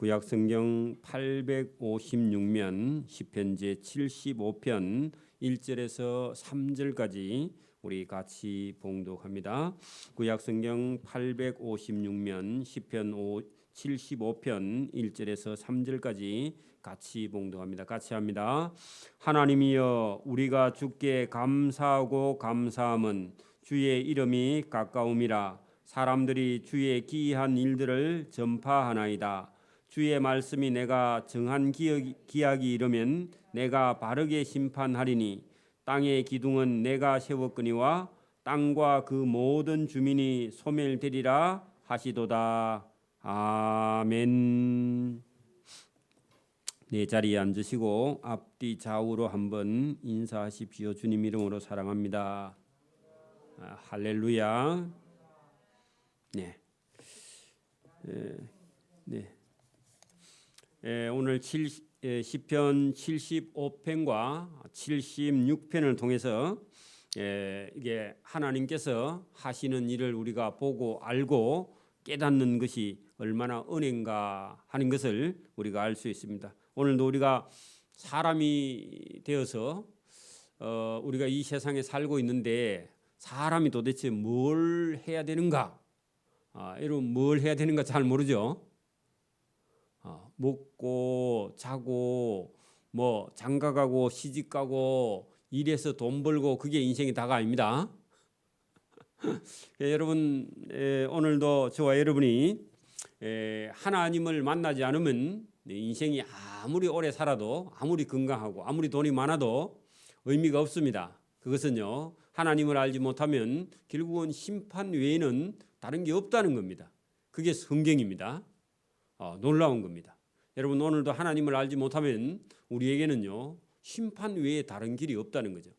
구약성경 856면 시편 제 75편 1절에서 3절까지 우리 같이 봉독합니다. 구약성경 856면 시편 75편 1절에서 3절까지 같이 봉독합니다. 같이 합니다. 하나님이여, 우리가 주께 감사하고 감사함은 주의 이름이 가까움이라. 사람들이 주의 기이한 일들을 전파하나이다. 주의 말씀이 내가 정한 기약이 이르면 내가 바르게 심판하리니 땅의 기둥은 내가 세웠거니와 땅과 그 모든 주민이 소멸되리라 하시도다. 아멘. 네, 자리에 앉으시고 앞뒤 좌우로 한번 인사하십시오. 주님 이름으로 사랑합니다. 할렐루야. 네. 오늘 시편 75편과 76편을 통해서 이게 하나님께서 하시는 일을 우리가 보고 알고 깨닫는 것이 얼마나 은혜인가 하는 것을 우리가 알 수 있습니다. 오늘도 우리가 사람이 되어서 우리가 이 세상에 살고 있는데 사람이 도대체 뭘 해야 되는가? 여러분 뭘 해야 되는가 잘 모르죠? 먹고 자고 뭐 장가가고 시집가고 일해서 돈 벌고 그게 인생이 다가 아닙니다. 여러분 오늘도 저와 여러분이 하나님을 만나지 않으면 인생이 아무리 오래 살아도 아무리 건강하고 아무리 돈이 많아도 의미가 없습니다. 그것은요, 하나님을 알지 못하면 결국은 심판 외에는 다른 게 없다는 겁니다. 그게 성경입니다. 놀라운 겁니다. 여러분 오늘도 하나님을 알지 못하면 우리에게는요 심판 외에 다른 길이 없다는 거죠.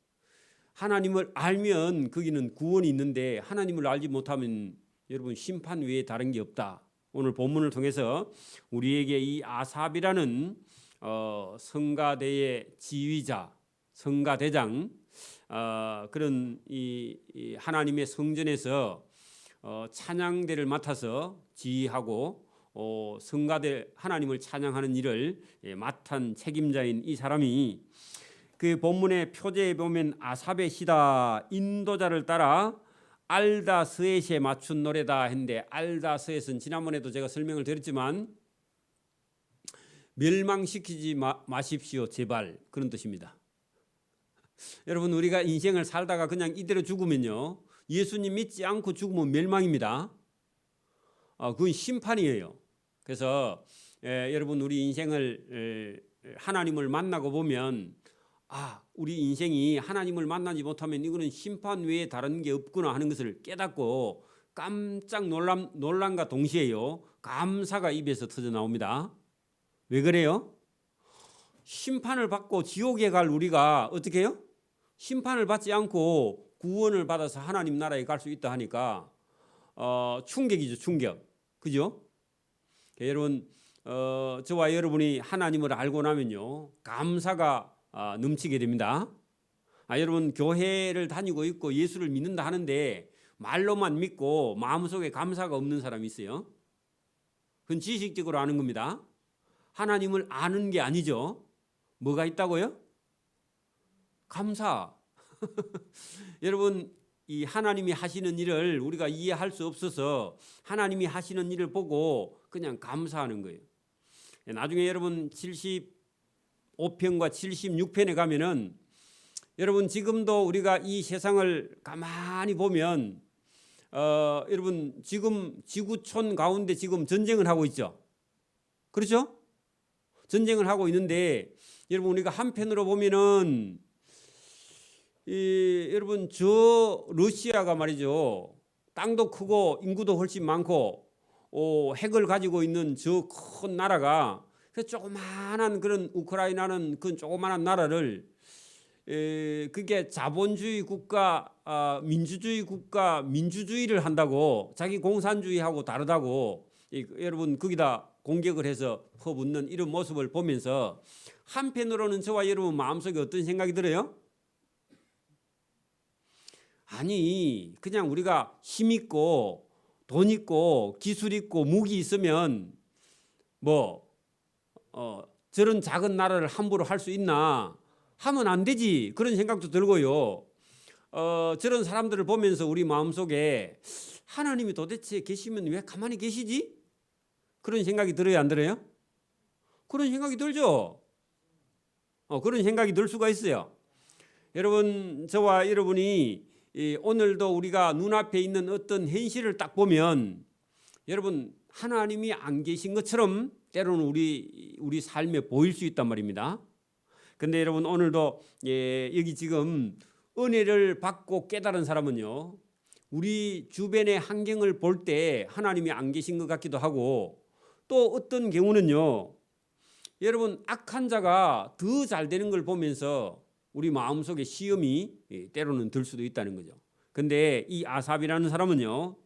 하나님을 알면 거기는 구원이 있는데 하나님을 알지 못하면 여러분 심판 외에 다른 게 없다. 오늘 본문을 통해서 우리에게 이 아삽이라는 성가대의 지휘자, 성가대장 그런 이 하나님의 성전에서 찬양대를 맡아서 지휘하고 성가대 하나님을 찬양하는 일을 맡은 책임자인 이 사람이 그 본문의 표제에 보면 아삽의 시다 인도자를 따라 알다스엣에 맞춘 노래다 했는데, 알다스엣은 지난번에도 제가 설명을 드렸지만 멸망시키지 마십시오 제발, 그런 뜻입니다. 여러분 우리가 인생을 살다가 그냥 이대로 죽으면요, 예수님 믿지 않고 죽으면 멸망입니다. 그건 심판이에요. 그래서 여러분 우리 인생을 하나님을 만나고 보면 우리 인생이 하나님을 만나지 못하면 이거는 심판 외에 다른 게 없구나 하는 것을 깨닫고 깜짝 놀람과 동시에요 감사가 입에서 터져 나옵니다. 왜 그래요? 심판을 받고 지옥에 갈 우리가 어떻게 해요? 심판을 받지 않고 구원을 받아서 하나님 나라에 갈 수 있다 하니까 충격이죠, 충격. 그죠? 여러분 저와 여러분이 하나님을 알고 나면요 감사가 넘치게 됩니다. 여러분 교회를 다니고 있고 예수를 믿는다 하는데 말로만 믿고 마음속에 감사가 없는 사람이 있어요. 그건 지식적으로 아는 겁니다. 하나님을 아는 게 아니죠. 뭐가 있다고요? 감사. 여러분 이 하나님이 하시는 일을 우리가 이해할 수 없어서 하나님이 하시는 일을 보고 그냥 감사하는 거예요. 나중에 여러분 75편과 76편에 가면은 여러분 지금도 우리가 이 세상을 가만히 보면 여러분 지금 지구촌 가운데 지금 전쟁을 하고 있죠. 그렇죠? 전쟁을 하고 있는데 여러분 우리가 한편으로 보면은 여러분 저 러시아가 말이죠, 땅도 크고 인구도 훨씬 많고 핵을 가지고 있는 저 큰 나라가 그 조그마한 그런 우크라이나는 그 조그마한 나라를 그게 자본주의 국가, 민주주의 국가, 민주주의를 한다고 자기 공산주의하고 다르다고 여러분 거기다 공격을 해서 퍼붓는 이런 모습을 보면서 한편으로는 저와 여러분 마음속에 어떤 생각이 들어요? 아니 그냥 우리가 힘 있고 돈 있고 기술 있고 무기 있으면 뭐 저런 작은 나라를 함부로 할 수 있나? 하면 안 되지. 그런 생각도 들고요. 저런 사람들을 보면서 우리 마음속에 하나님이 도대체 계시면 왜 가만히 계시지? 그런 생각이 들어요, 안 들어요? 그런 생각이 들죠. 그런 생각이 들 수가 있어요. 여러분, 저와 여러분이 오늘도 우리가 눈앞에 있는 어떤 현실을 딱 보면 여러분 하나님이 안 계신 것처럼 때로는 우리 삶에 보일 수 있단 말입니다. 근데 여러분 오늘도 여기 지금 은혜를 받고 깨달은 사람은요, 우리 주변의 환경을 볼 때 하나님이 안 계신 것 같기도 하고, 또 어떤 경우는요, 여러분 악한 자가 더 잘 되는 걸 보면서 우리 마음속에 시험이 때로는 들 수도 있다는 거죠. 근데 이 아삽이라는 사람은요,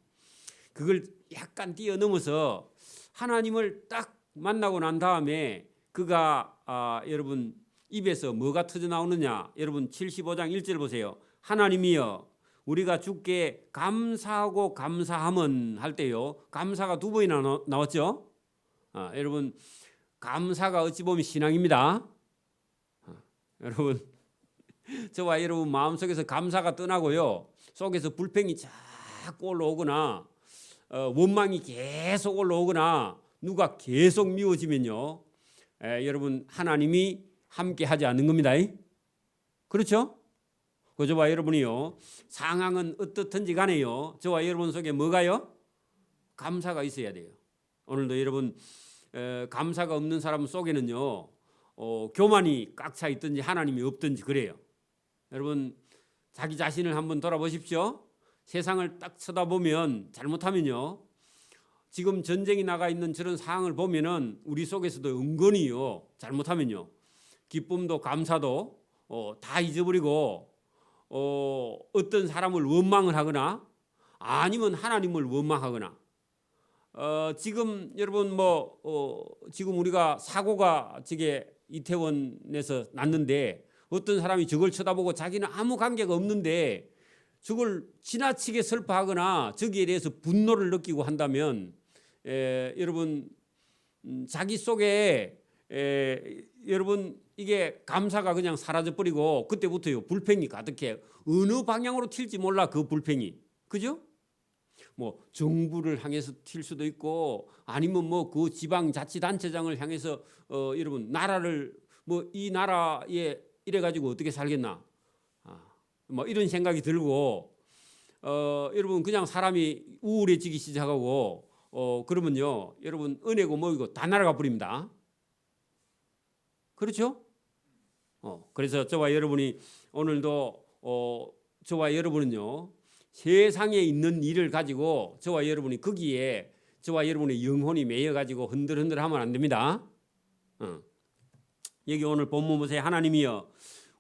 그걸 약간 뛰어넘어서 하나님을 딱 만나고 난 다음에 그가 여러분 입에서 뭐가 터져 나오느냐? 여러분 75장 1절 보세요. 하나님이여 우리가 주께 감사하고 감사함은 할 때요, 감사가 두 번이나 나왔죠. 여러분 감사가 어찌 보면 신앙입니다. 여러분 저와 여러분 마음속에서 감사가 떠나고요, 속에서 불평이 자꾸 올라오거나 원망이 계속 올라오거나 누가 계속 미워지면요, 여러분 하나님이 함께 하지 않는 겁니다. 그렇죠? 저와 여러분이요, 상황은 어떻든지 간에요, 저와 여러분 속에 뭐가요? 감사가 있어야 돼요. 오늘도 여러분 감사가 없는 사람 속에는요, 교만이 꽉 차 있든지 하나님이 없든지 그래요. 여러분 자기 자신을 한번 돌아보십시오. 세상을 딱 쳐다보면 잘못하면요, 지금 전쟁이 나가 있는 저런 상황을 보면은 우리 속에서도 은근히요, 잘못하면요, 기쁨도 감사도 다 잊어버리고 어떤 사람을 원망을 하거나 아니면 하나님을 원망하거나, 지금 여러분 지금 우리가 사고가 저게 이태원에서 났는데 어떤 사람이 저걸 쳐다보고 자기는 아무 관계가 없는데 저걸 지나치게 슬퍼하거나 저기에 대해서 분노를 느끼고 한다면 여러분 자기 속에 여러분 이게 감사가 그냥 사라져 버리고 그때부터요 불평이 가득해. 어느 방향으로 튈지 몰라 그 불평이. 그죠? 뭐 정부를 향해서 튈 수도 있고 아니면 뭐 그 지방자치단체장을 향해서 여러분 나라를 뭐 이 나라에 이래 가지고 어떻게 살겠나, 뭐 이런 생각이 들고 여러분 그냥 사람이 우울해지기 시작하고 그러면요 여러분 은혜고 뭐이고 다 날아가 버립니다. 그렇죠? 그래서 저와 여러분이 오늘도 저와 여러분은요 세상에 있는 일을 가지고 저와 여러분이 거기에 저와 여러분의 영혼이 매여 가지고 흔들흔들하면 안 됩니다. 여기 오늘 본문 보세요. 하나님이여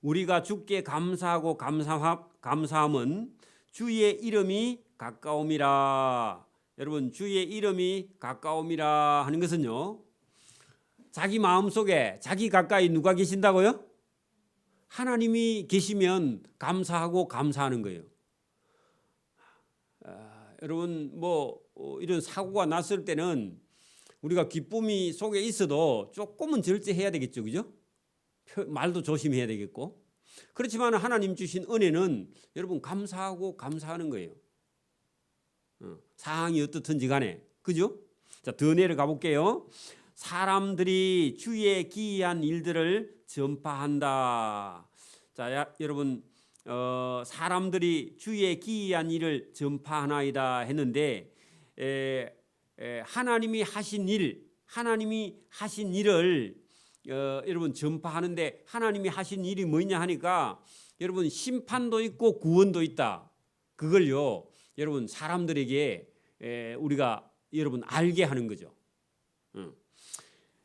우리가 주께 감사하고 감사함은 주의 이름이 가까움이라. 여러분 주의 이름이 가까움이라 하는 것은요, 자기 마음속에 자기 가까이 누가 계신다고요? 하나님이 계시면 감사하고 감사하는 거예요. 여러분 이런 사고가 났을 때는 우리가 기쁨이 속에 있어도 조금은 절제해야 되겠죠, 그죠? 말도 조심해야 되겠고. 그렇지만 하나님 주신 은혜는 여러분 감사하고 감사하는 거예요. 상황이 어떻든지 간에. 그죠? 자, 더 내려가 볼게요. 사람들이 주의 기이한 일들을 전파한다. 자, 여러분 사람들이 주의 기이한 일을 전파하나이다 했는데 하나님이 하신 일을 여러분 전파하는데 하나님이 하신 일이 뭐냐 하니까 여러분 심판도 있고 구원도 있다. 그걸요 여러분 사람들에게 우리가 여러분 알게 하는 거죠.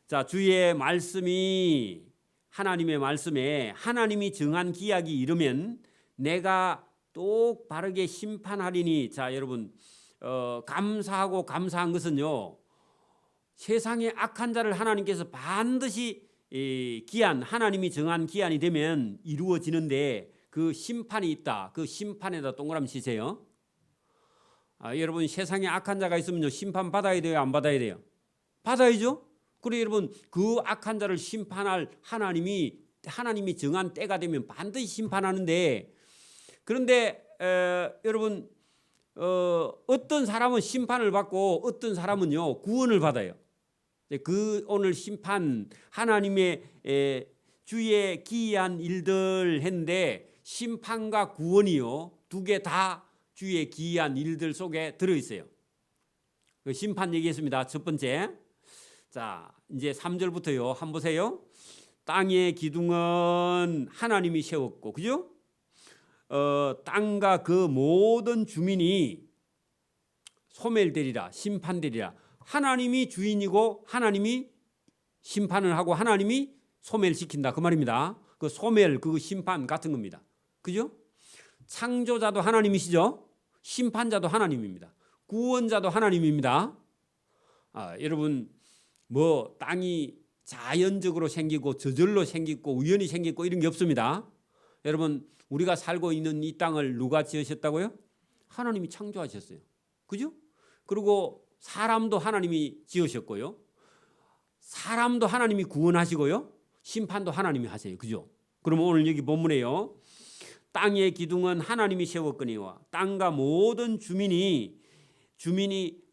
자, 주의 말씀이 하나님의 말씀에 하나님이 정한 기약이 이르면 내가 똑바르게 심판하리니. 자, 여러분 감사하고 감사한 것은요, 세상의 악한 자를 하나님께서 반드시 기한, 하나님이 정한 기한이 되면 이루어지는데 그 심판이 있다. 그 심판에다 동그라미 치세요. 여러분 세상에 악한 자가 있으면요 심판 받아야 돼요, 안 받아야 돼요? 받아야죠. 그리고 여러분 그 악한 자를 심판할 하나님이 정한 때가 되면 반드시 심판하는데, 그런데 여러분 어떤 사람은 심판을 받고 어떤 사람은요 구원을 받아요. 그 오늘 심판 하나님의 주의 기이한 일들 했는데 심판과 구원이요 두 개 다 주의 기이한 일들 속에 들어 있어요. 그 심판 얘기했습니다. 첫 번째, 자 이제 3절부터요 한번 보세요. 땅의 기둥은 하나님이 세웠고, 그죠? 땅과 그 모든 주민이 소멸되리라, 심판되리라. 하나님이 주인이고 하나님이 심판을 하고 하나님이 소멸시킨다 그 말입니다. 그 소멸, 그 심판 같은 겁니다. 그죠? 창조자도 하나님이시죠? 심판자도 하나님입니다. 구원자도 하나님입니다. 여러분 뭐 땅이 자연적으로 생기고 저절로 생기고 우연히 생기고 이런 게 없습니다. 여러분 우리가 살고 있는 이 땅을 누가 지으셨다고요? 하나님이 창조하셨어요. 그죠? 그리고 사람도 하나님이 지으셨고요. 사람도 하나님이 구원하시고요. 심판도 하나님이 하세요. 그죠? 그럼 오늘 여기 본문에요. 땅의 기둥은 하나님이 세웠거니와 땅과 모든 주민이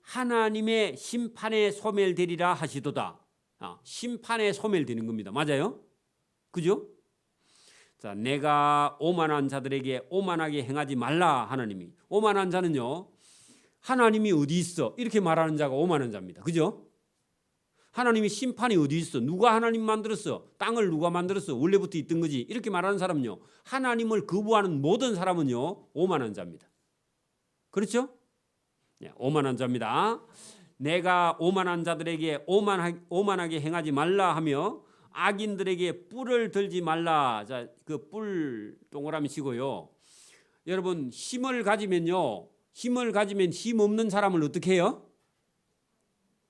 하나님의 심판에 소멸되리라 하시도다. 심판에 소멸되는 겁니다. 맞아요? 그죠? 자, 내가 오만한 자들에게 오만하게 행하지 말라. 하나님이 오만한 자는요 하나님이 어디 있어 이렇게 말하는 자가 오만한 자입니다. 그죠? 하나님이 심판이 어디 있어? 누가 하나님 만들었어? 땅을 누가 만들었어? 원래부터 있던 거지. 이렇게 말하는 사람은요 하나님을 거부하는 모든 사람은요 오만한 자입니다. 그렇죠? 오만한 자입니다. 내가 오만한 자들에게 오만하게 행하지 말라 하며 악인들에게 뿔을 들지 말라. 자, 그 뿔 동그라미 치고요. 여러분 힘을 가지면 힘 없는 사람을 어떻게 해요?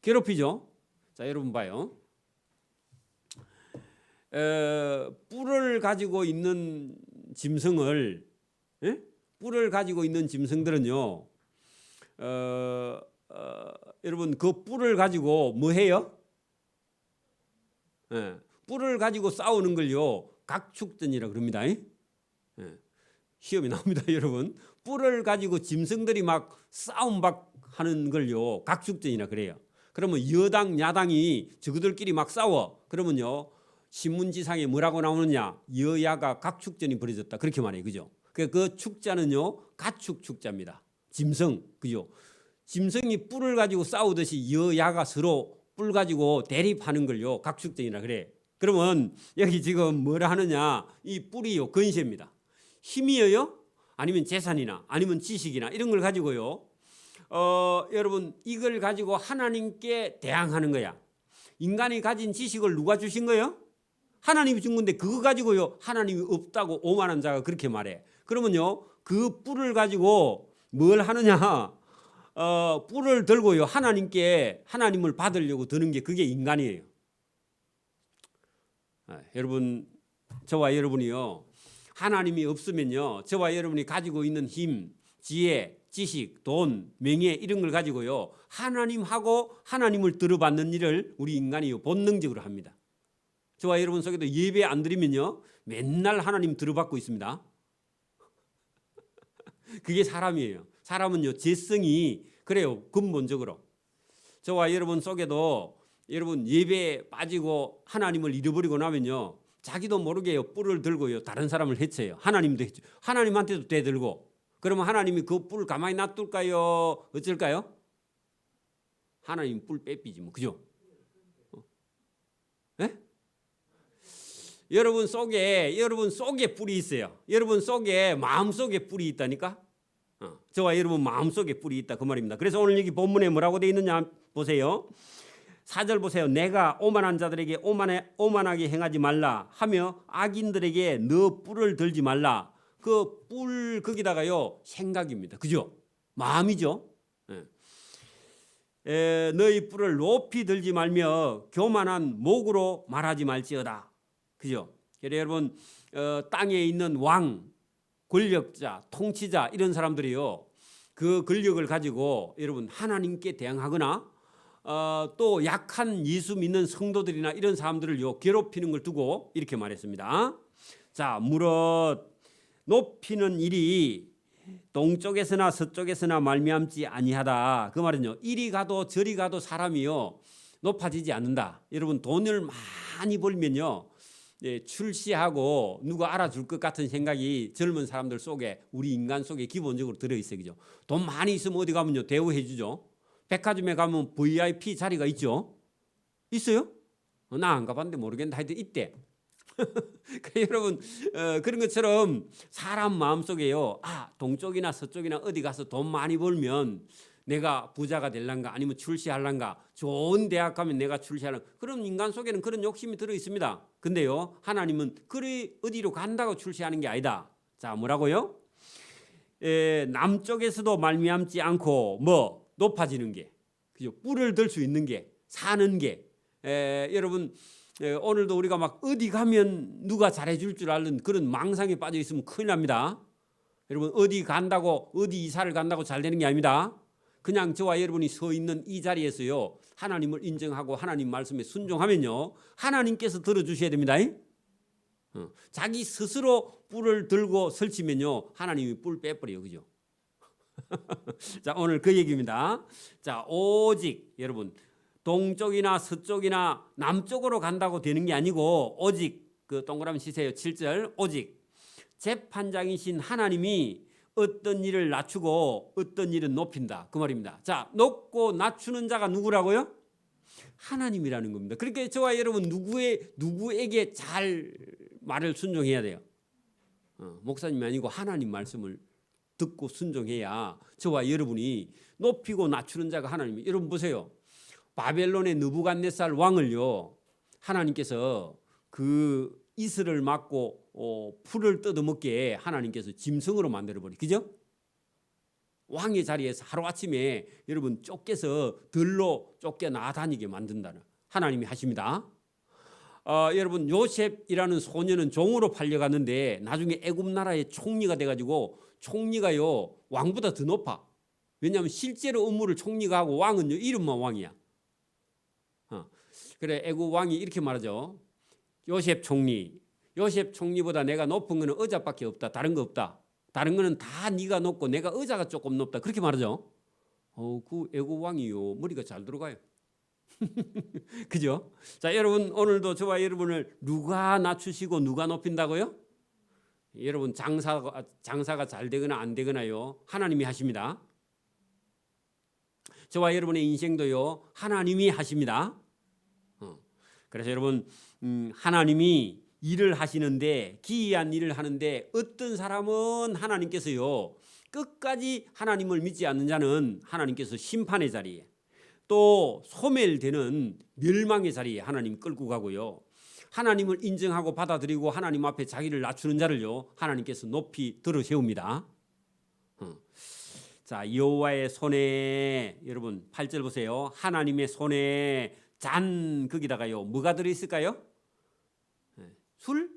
괴롭히죠. 자, 여러분 봐요. 뿔을 가지고 있는 짐승을, 뿔을 가지고 있는 짐승들은요, 여러분 그 뿔을 가지고 뭐 해요? 뿔을 가지고 싸우는 걸요 각축전이라 그럽니다. 시험이 나옵니다. 여러분 뿔을 가지고 짐승들이 막 싸움박 하는 걸요 각축전이라 그래요. 그러면 여당 야당이 저그들끼리 막 싸워. 그러면요 신문지상에 뭐라고 나오느냐? 여야가 각축전이 벌어졌다 그렇게 말해요. 그죠? 그 축자는요 가축축자입니다. 짐승, 그죠? 짐승이 뿔을 가지고 싸우듯이 여야가 서로 뿔 가지고 대립하는 걸요 각축전이라 그래. 그러면 여기 지금 뭐라 하느냐? 이 뿔이요 건세입니다. 힘이에요? 아니면 재산이나 아니면 지식이나 이런 걸 가지고요. 여러분 이걸 가지고 하나님께 대항하는 거야. 인간이 가진 지식을 누가 주신 거예요? 하나님이 준 건데 그거 가지고요 하나님이 없다고 오만한 자가 그렇게 말해. 그러면요 그 뿔을 가지고 뭘 하느냐? 뿔을 들고요 하나님을 받으려고 드는 게 그게 인간이에요. 여러분 저와 여러분이요 하나님이 없으면요 저와 여러분이 가지고 있는 힘, 지혜, 지식, 돈, 명예 이런 걸 가지고요 하나님하고 하나님을 들어받는 일을 우리 인간이 본능적으로 합니다. 저와 여러분 속에도 예배 안 드리면요 맨날 하나님 들어받고 있습니다. 그게 사람이에요. 사람은요 죄성이 그래요. 근본적으로 저와 여러분 속에도 여러분 예배에 빠지고 하나님을 잃어버리고 나면요 자기도 모르게요 뿔을 들고요 다른 사람을 해쳐요. 하나님도 해쳐. 하나님한테도 대들고. 그러면 하나님이 그 뿔 가만히 놔둘까요? 어쩔까요? 하나님 뿔 빼삐지 뭐. 그죠? 여러분 속에 뿔이 있어요. 여러분 속에 마음속에 뿔이 있다니까. 저와 여러분 마음속에 뿔이 있다 그 말입니다. 그래서 오늘 여기 본문에 뭐라고 되어 있느냐 보세요. 4절 보세요. 내가 오만한 자들에게 오만하게 행하지 말라 하며 악인들에게 너 뿔을 들지 말라. 그 뿔 거기다가요 생각입니다. 그죠? 마음이죠. 너희 뿔을 높이 들지 말며 교만한 목으로 말하지 말지어다. 그죠? 그래서 여러분 땅에 있는 왕, 권력자, 통치자 이런 사람들이요 그 권력을 가지고 여러분 하나님께 대항하거나 또 약한 예수 믿는 성도들이나 이런 사람들을요 괴롭히는 걸 두고 이렇게 말했습니다. 자, 무릇 높이는 일이 동쪽에서나 서쪽에서나 말미암지 아니하다. 그 말은요, 이리 가도 저리 가도 사람이요 높아지지 않는다. 여러분, 돈을 많이 벌면요 출시하고 누가 알아줄 것 같은 생각이 젊은 사람들 속에, 우리 인간 속에 기본적으로 들어있어요. 그죠? 돈 많이 있으면 어디 가면요 대우해 주죠. 백화점에 가면 VIP 자리가 있죠. 있어요? 나 안 가봤는데 모르겠는데 하여튼 있대. 여러분, 그런 것처럼 사람 마음속에요, 동쪽이나 서쪽이나 어디 가서 돈 많이 벌면 내가 부자가 될란가, 아니면 출세할란가, 좋은 대학 가면 내가 출세할란가, 그럼 인간 속에는 그런 욕심이 들어 있습니다. 근데요, 하나님은 그래 어디로 간다고 출세하는 게 아니다. 자, 뭐라고요? 남쪽에서도 말미암지 않고 뭐 높아지는 게, 그죠? 뿔을 들 수 있는 게, 사는 게, 여러분, 오늘도 우리가 막 어디 가면 누가 잘해줄 줄 아는 그런 망상에 빠져 있으면 큰일 납니다. 여러분, 어디 간다고, 어디 이사를 간다고 잘 되는 게 아닙니다. 그냥 저와 여러분이 서 있는 이 자리에서요 하나님을 인정하고 하나님 말씀에 순종하면요 하나님께서 들어주셔야 됩니다. 자기 스스로 뿔을 들고 설치면요 하나님이 뿔 빼버려요. 그죠? 자, 오늘 그 얘기입니다. 자, 오직 여러분, 동쪽이나 서쪽이나 남쪽으로 간다고 되는 게 아니고, 오직, 그 동그라미 치세요. 7절. 오직 재판장이신 하나님이 어떤 일을 낮추고 어떤 일은 높인다. 그 말입니다. 자, 높고 낮추는 자가 누구라고요? 하나님이라는 겁니다. 그러니까 저와 여러분 누구에게 잘 말을 순종해야 돼요. 목사님이 아니고 하나님 말씀을 듣고 순종해야 저와 여러분이 높이고 낮추는 자가 하나님이. 여러분 보세요. 바벨론의 느부갓네살 왕을요 하나님께서 그 이슬을 맞고 풀을 뜯어먹게 하나님께서 짐승으로 만들어버리. 그죠? 왕의 자리에서 하루아침에 여러분 쫓겨서 들로 쫓겨 나다니게 만든다는 하나님이 하십니다. 여러분, 요셉이라는 소년은 종으로 팔려갔는데 나중에 애굽 나라의 총리가 돼가지고, 총리가요 왕보다 더 높아. 왜냐하면 실제로 업무를 총리가 하고 왕은요 이름만 왕이야. 그래, 애굽 왕이 이렇게 말하죠. 요셉 총리보다 내가 높은 거는 의자밖에 없다. 다른 거 없다. 다른 거는 다 네가 높고 내가 의자가 조금 높다. 그렇게 말하죠. 그 애굽 왕이요 머리가 잘 들어가요. 그죠? 자, 여러분, 오늘도 저와 여러분을 누가 낮추시고 누가 높인다고요? 여러분, 장사가 잘 되거나 안 되거나요 하나님이 하십니다. 저와 여러분의 인생도요 하나님이 하십니다. 그래서 여러분, 하나님이 일을 하시는데, 기이한 일을 하는데, 어떤 사람은 하나님께서요 끝까지 하나님을 믿지 않는 자는 하나님께서 심판의 자리에, 또 소멸되는 멸망의 자리에 하나님 끌고 가고요, 하나님을 인정하고 받아들이고 하나님 앞에 자기를 낮추는 자를요 하나님께서 높이 들어 세웁니다. 자, 여호와의 손에, 여러분 8절 보세요. 하나님의 손에 잔, 거기다가요 뭐가 들어있을까요? 술?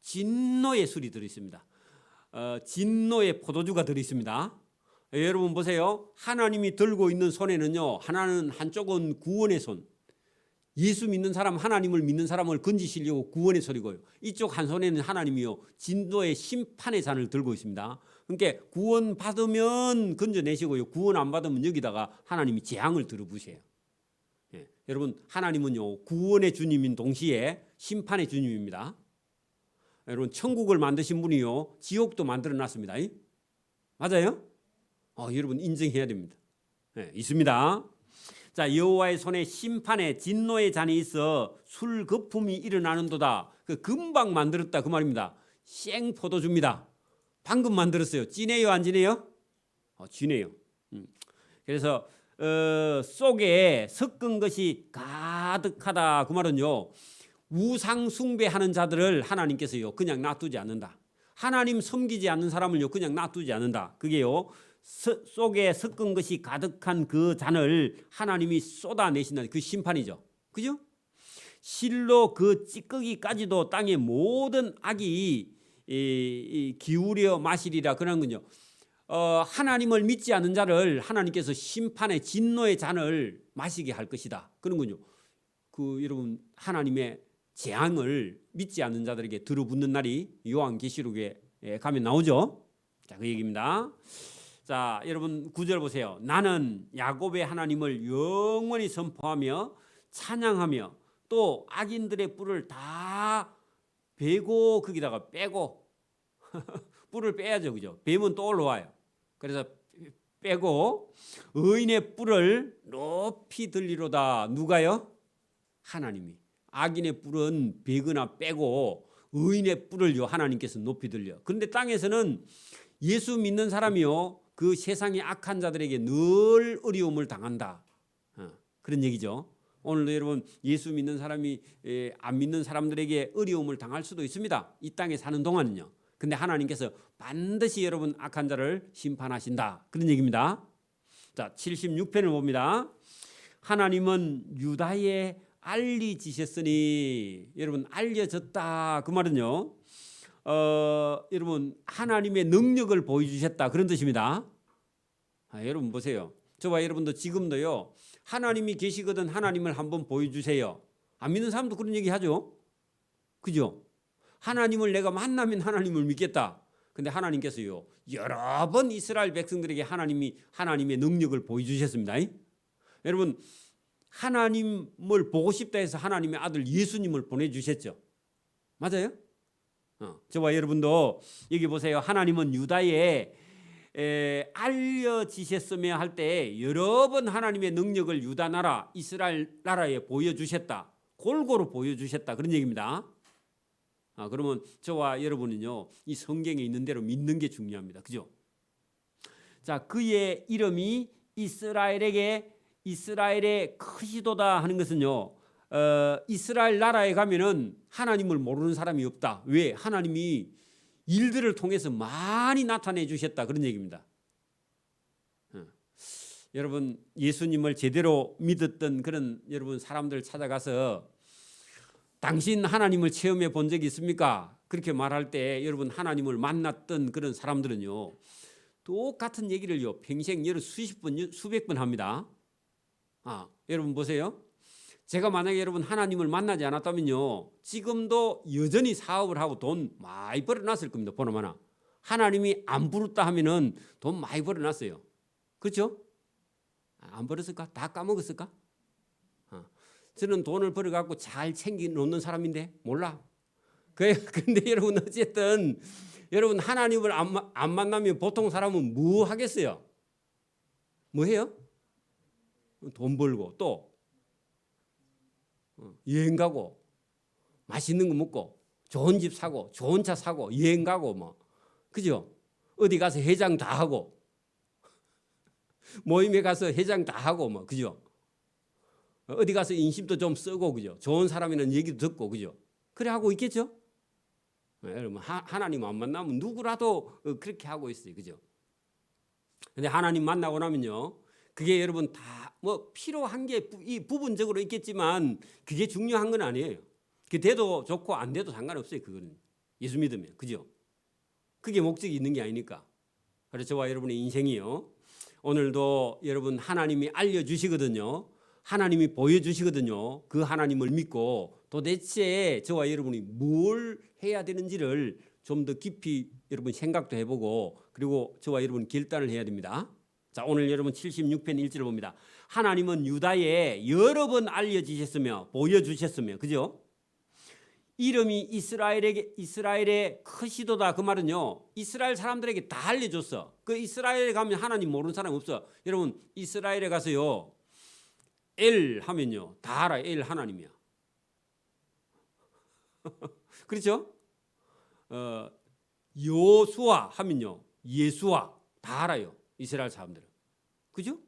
진노의 술이 들어있습니다. 진노의 포도주가 들어있습니다. 여러분 보세요. 하나님이 들고 있는 손에는요, 하나는 한쪽은 구원의 손, 예수 믿는 사람, 하나님을 믿는 사람을 건지시려고 구원의 손이고요, 이쪽 한 손에는 하나님이요 진노의 심판의 잔을 들고 있습니다. 그러니까 구원 받으면 건져내시고요, 구원 안 받으면 여기다가 하나님이 재앙을 들어부으세요. 여러분, 하나님은요 구원의 주님인 동시에 심판의 주님입니다. 여러분, 천국을 만드신 분이요 지옥도 만들어놨습니다. 맞아요? 여러분 인정해야 됩니다. 있습니다. 자, 여호와의 손에 심판의 진노의 잔이 있어 술 거품이 일어나는도다. 그 금방 만들었다 그 말입니다. 생 포도주입니다. 방금 만들었어요. 진해요, 안 진해요? 진해요. 그래서 속에 섞은 것이 가득하다 그 말은요, 우상 숭배하는 자들을 하나님께서요 그냥 놔두지 않는다. 하나님 섬기지 않는 사람을요 그냥 놔두지 않는다. 그게요 속에 섞은 것이 가득한 그 잔을 하나님이 쏟아내신다. 그 심판이죠. 그죠? 실로 그 찌꺼기까지도 땅의 모든 악이 기울여 마시리라. 그런 건요, 하나님을 믿지 않는 자를 하나님께서 심판의 진노의 잔을 마시게 할 것이다. 그런군요. 여러분 하나님의 재앙을 믿지 않는 자들에게 들어붙는 날이 요한계시록에 가면 나오죠. 자, 그 얘기입니다. 자, 여러분 9절 보세요. 나는 야곱의 하나님을 영원히 선포하며 찬양하며 또 악인들의 뿔을 다 베고 거기다가 빼고 뿔을 빼야죠, 그죠? 베면 또 올라와요. 그래서 빼고 의인의 뿔을 높이 들리로다. 누가요? 하나님이. 악인의 뿔은 베거나 빼고 의인의 뿔을요 하나님께서 높이 들려. 그런데 땅에서는 예수 믿는 사람이요 그 세상의 악한 자들에게 늘 어려움을 당한다. 그런 얘기죠. 오늘도 여러분 예수 믿는 사람이 안 믿는 사람들에게 어려움을 당할 수도 있습니다. 이 땅에 사는 동안은요. 근데 하나님께서 반드시 여러분 악한 자를 심판하신다. 그런 얘기입니다. 자, 76편을 봅니다. 하나님은 유다에 알리지셨으니, 여러분 알려졌다 그 말은요 여러분 하나님의 능력을 보여주셨다 그런 뜻입니다. 여러분 보세요. 저와 여러분도 지금도요 하나님이 계시거든 하나님을 한번 보여주세요. 안 믿는 사람도 그런 얘기 하죠. 그죠? 하나님을 내가 만나면 하나님을 믿겠다. 근데 하나님께서요 여러 번 이스라엘 백성들에게 하나님의 능력을 보여주셨습니다. 여러분 하나님을 보고 싶다 해서 하나님의 아들 예수님을 보내주셨죠. 맞아요? 저와 여러분도 여기 보세요. 하나님은 유다에 알려지셨으며 할 때 여러 번 하나님의 능력을 유다 나라 이스라엘 나라에 보여주셨다. 골고루 보여주셨다 그런 얘기입니다. 그러면 저와 여러분은요 이 성경에 있는 대로 믿는 게 중요합니다. 그죠? 자, 그의 이름이 이스라엘의 크시도다 하는 것은요 이스라엘 나라에 가면은 하나님을 모르는 사람이 없다. 왜? 하나님이 일들을 통해서 많이 나타내 주셨다 그런 얘기입니다. 여러분 예수님을 제대로 믿었던 그런 여러분 사람들 찾아가서 당신 하나님을 체험해 본 적이 있습니까? 그렇게 말할 때 여러분 하나님을 만났던 그런 사람들은요 똑같은 얘기를요 평생 수십 번 수백 번 합니다. 여러분 보세요. 제가 만약에 여러분 하나님을 만나지 않았다면요 지금도 여전히 사업을 하고 돈 많이 벌어놨을 겁니다. 보나마나 하나님이 안 부르다 하면은 돈 많이 벌어놨어요. 그렇죠? 안 벌었을까? 다 까먹었을까? 저는 돈을 벌어갖고 잘 챙겨놓는 사람인데 몰라. 근데 여러분 어쨌든 여러분 하나님을 안 만나면 보통 사람은 뭐 하겠어요? 뭐 해요? 돈 벌고 또 여행 가고 맛있는 거 먹고 좋은 집 사고 좋은 차 사고 여행 가고 뭐 그죠? 어디 가서 회장 다 하고 모임에 가서 회장 다 하고 뭐 그죠? 어디 가서 인심도 좀 쓰고 그죠? 좋은 사람이라는 얘기도 듣고 그죠? 그래 하고 있겠죠? 여러분 하나님 안 만나면 누구라도 그렇게 하고 있어요. 그죠? 근데 하나님 만나고 나면요 그게 여러분 다 뭐 필요한 게 이 부분적으로 있겠지만 그게 중요한 건 아니에요. 그 돼도 좋고 안 돼도 상관없어요. 그거는 예수 믿으면 그죠? 그게 목적이 있는 게 아니니까. 그래서 저와 여러분의 인생이요 오늘도 여러분 하나님이 알려주시거든요. 하나님이 보여주시거든요. 그 하나님을 믿고 도대체 저와 여러분이 뭘 해야 되는지를 좀 더 깊이 여러분 생각도 해보고 그리고 저와 여러분 결단을 해야 됩니다. 자, 오늘 여러분 76편 1절을 봅니다. 하나님은 유다에 여러 번 알려주셨으며 보여주셨으며 그죠? 이름이 이스라엘의 크시도다 그 말은요 이스라엘 사람들에게 다 알려줬어. 그 이스라엘에 가면 하나님 모르는 사람 없어. 여러분 이스라엘에 가서요 엘 하면요 다 알아. 엘 하나님이야. 그렇죠? 여수아 하면요 예수아 다 알아요. 이스라엘 사람들은. 그죠?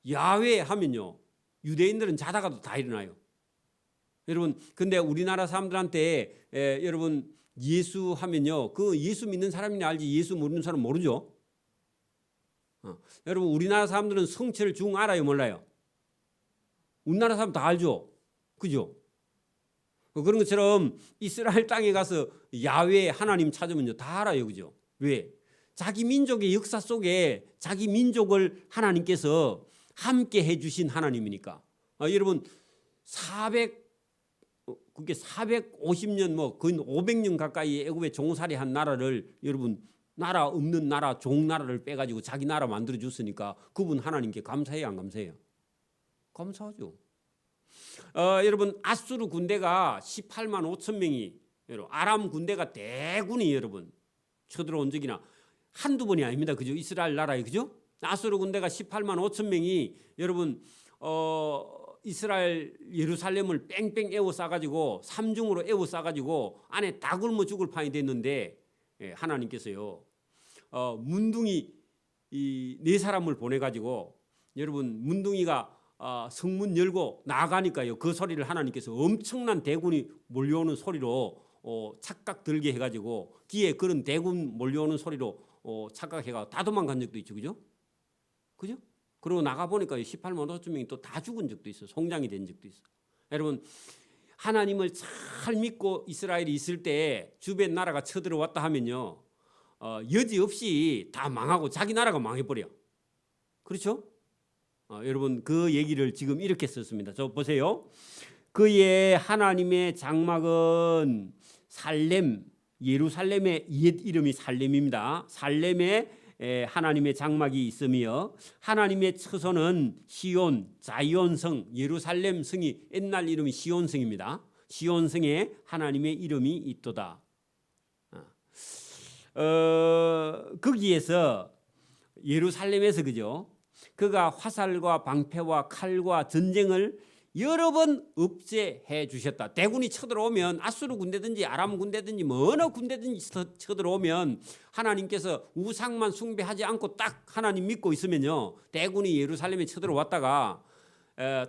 야훼 하면요 유대인들은 자다가도 다 일어나요. 여러분 근데 우리나라 사람들한테 여러분 예수 하면요 그 예수 믿는 사람이나 알지 예수 모르는 사람 모르죠. 여러분 우리나라 사람들은 성철 중 알아요 몰라요? 우리나라 사람 다 알죠. 그죠? 그런 것처럼 이스라엘 땅에 가서 야훼 하나님 찾으면요 다 알아요. 그죠? 왜? 자기 민족의 역사 속에 자기 민족을 하나님께서 함께 해주신 하나님이니까. 여러분 그게 450년 뭐 거의 500년 가까이 애굽에 종살이한 나라를 여러분 나라 없는 나라 종나라를 빼가지고 자기 나라 만들어 줬으니까 그분 하나님께 감사해요, 안 감사해요? 감사하죠. 여러분 아수르 군대가 18만 5천 명이 여러분 아람 군대가 대군이 여러분 쳐들어온 적이나 한두 번이 아닙니다. 그죠? 이스라엘 나라에 그죠? 아수르 군대가 18만 5천 명이 여러분 이스라엘 예루살렘을 뺑뺑 에워싸가지고 삼중으로 에워싸가지고 안에 다 굶어 죽을 판이 됐는데 하나님께서요 문둥이 네 사람을 보내가지고 여러분 문둥이가 성문 열고 나가니까요 그 소리를 하나님께서 엄청난 대군이 몰려오는 소리로 착각 들게 해가지고 귀에 그런 대군 몰려오는 소리로 착각해가 다 도망간 적도 있죠, 그죠? 그죠? 그리고 나가 보니까 18만 5천 명이 또 다 죽은 적도 있어, 송장이 된 적도 있어. 여러분 하나님을 잘 믿고 이스라엘이 있을 때 주변 나라가 쳐들어왔다 하면요 여지없이 다 망하고 자기 나라가 망해버려. 그렇죠? 여러분 그 얘기를 지금 이렇게 썼습니다. 저 보세요. 그의 하나님의 장막은 살렘, 예루살렘의 옛 이름이 살렘입니다. 살렘에 하나님의 장막이 있으며 하나님의 처소는 시온, 자이온성, 예루살렘 성이 옛날 이름이 시온성입니다. 시온성에 하나님의 이름이 있도다. 거기에서 예루살렘에서 그죠? 그가 화살과 방패와 칼과 전쟁을 여러 번 없애해 주셨다. 대군이 쳐들어오면 아수르 군대든지 아람 군대든지 뭐 어느 군대든지 쳐들어오면 하나님께서 우상만 숭배하지 않고 딱 하나님 믿고 있으면요 대군이 예루살렘에 쳐들어왔다가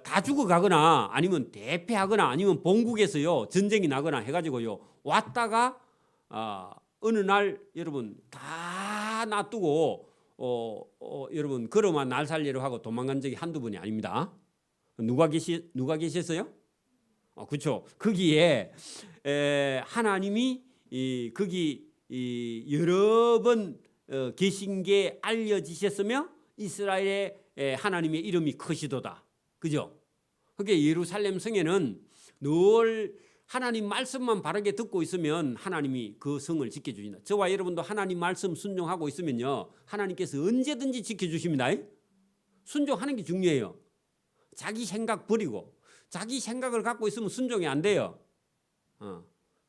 다 죽어가거나 아니면 대패하거나 아니면 본국에서요 전쟁이 나거나 해가지고요 왔다가 어느 날 여러분 다 놔두고 여러분 걸어만 날 살리려 하고 도망간 적이 한두 번이 아닙니다. 누가 계셨어요? 그렇죠. 거기에 하나님이 거기 여러 번 계신 게 알려지셨으며 이스라엘의 하나님의 이름이 크시도다. 그죠? 그게 예루살렘 성에는 늘 하나님 말씀만 바르게 듣고 있으면 하나님이 그 성을 지켜주신다. 저와 여러분도 하나님 말씀 순종하고 있으면요 하나님께서 언제든지 지켜주십니다. 순종하는 게 중요해요. 자기 생각 버리고 자기 생각을 갖고 있으면 순종이 안 돼요.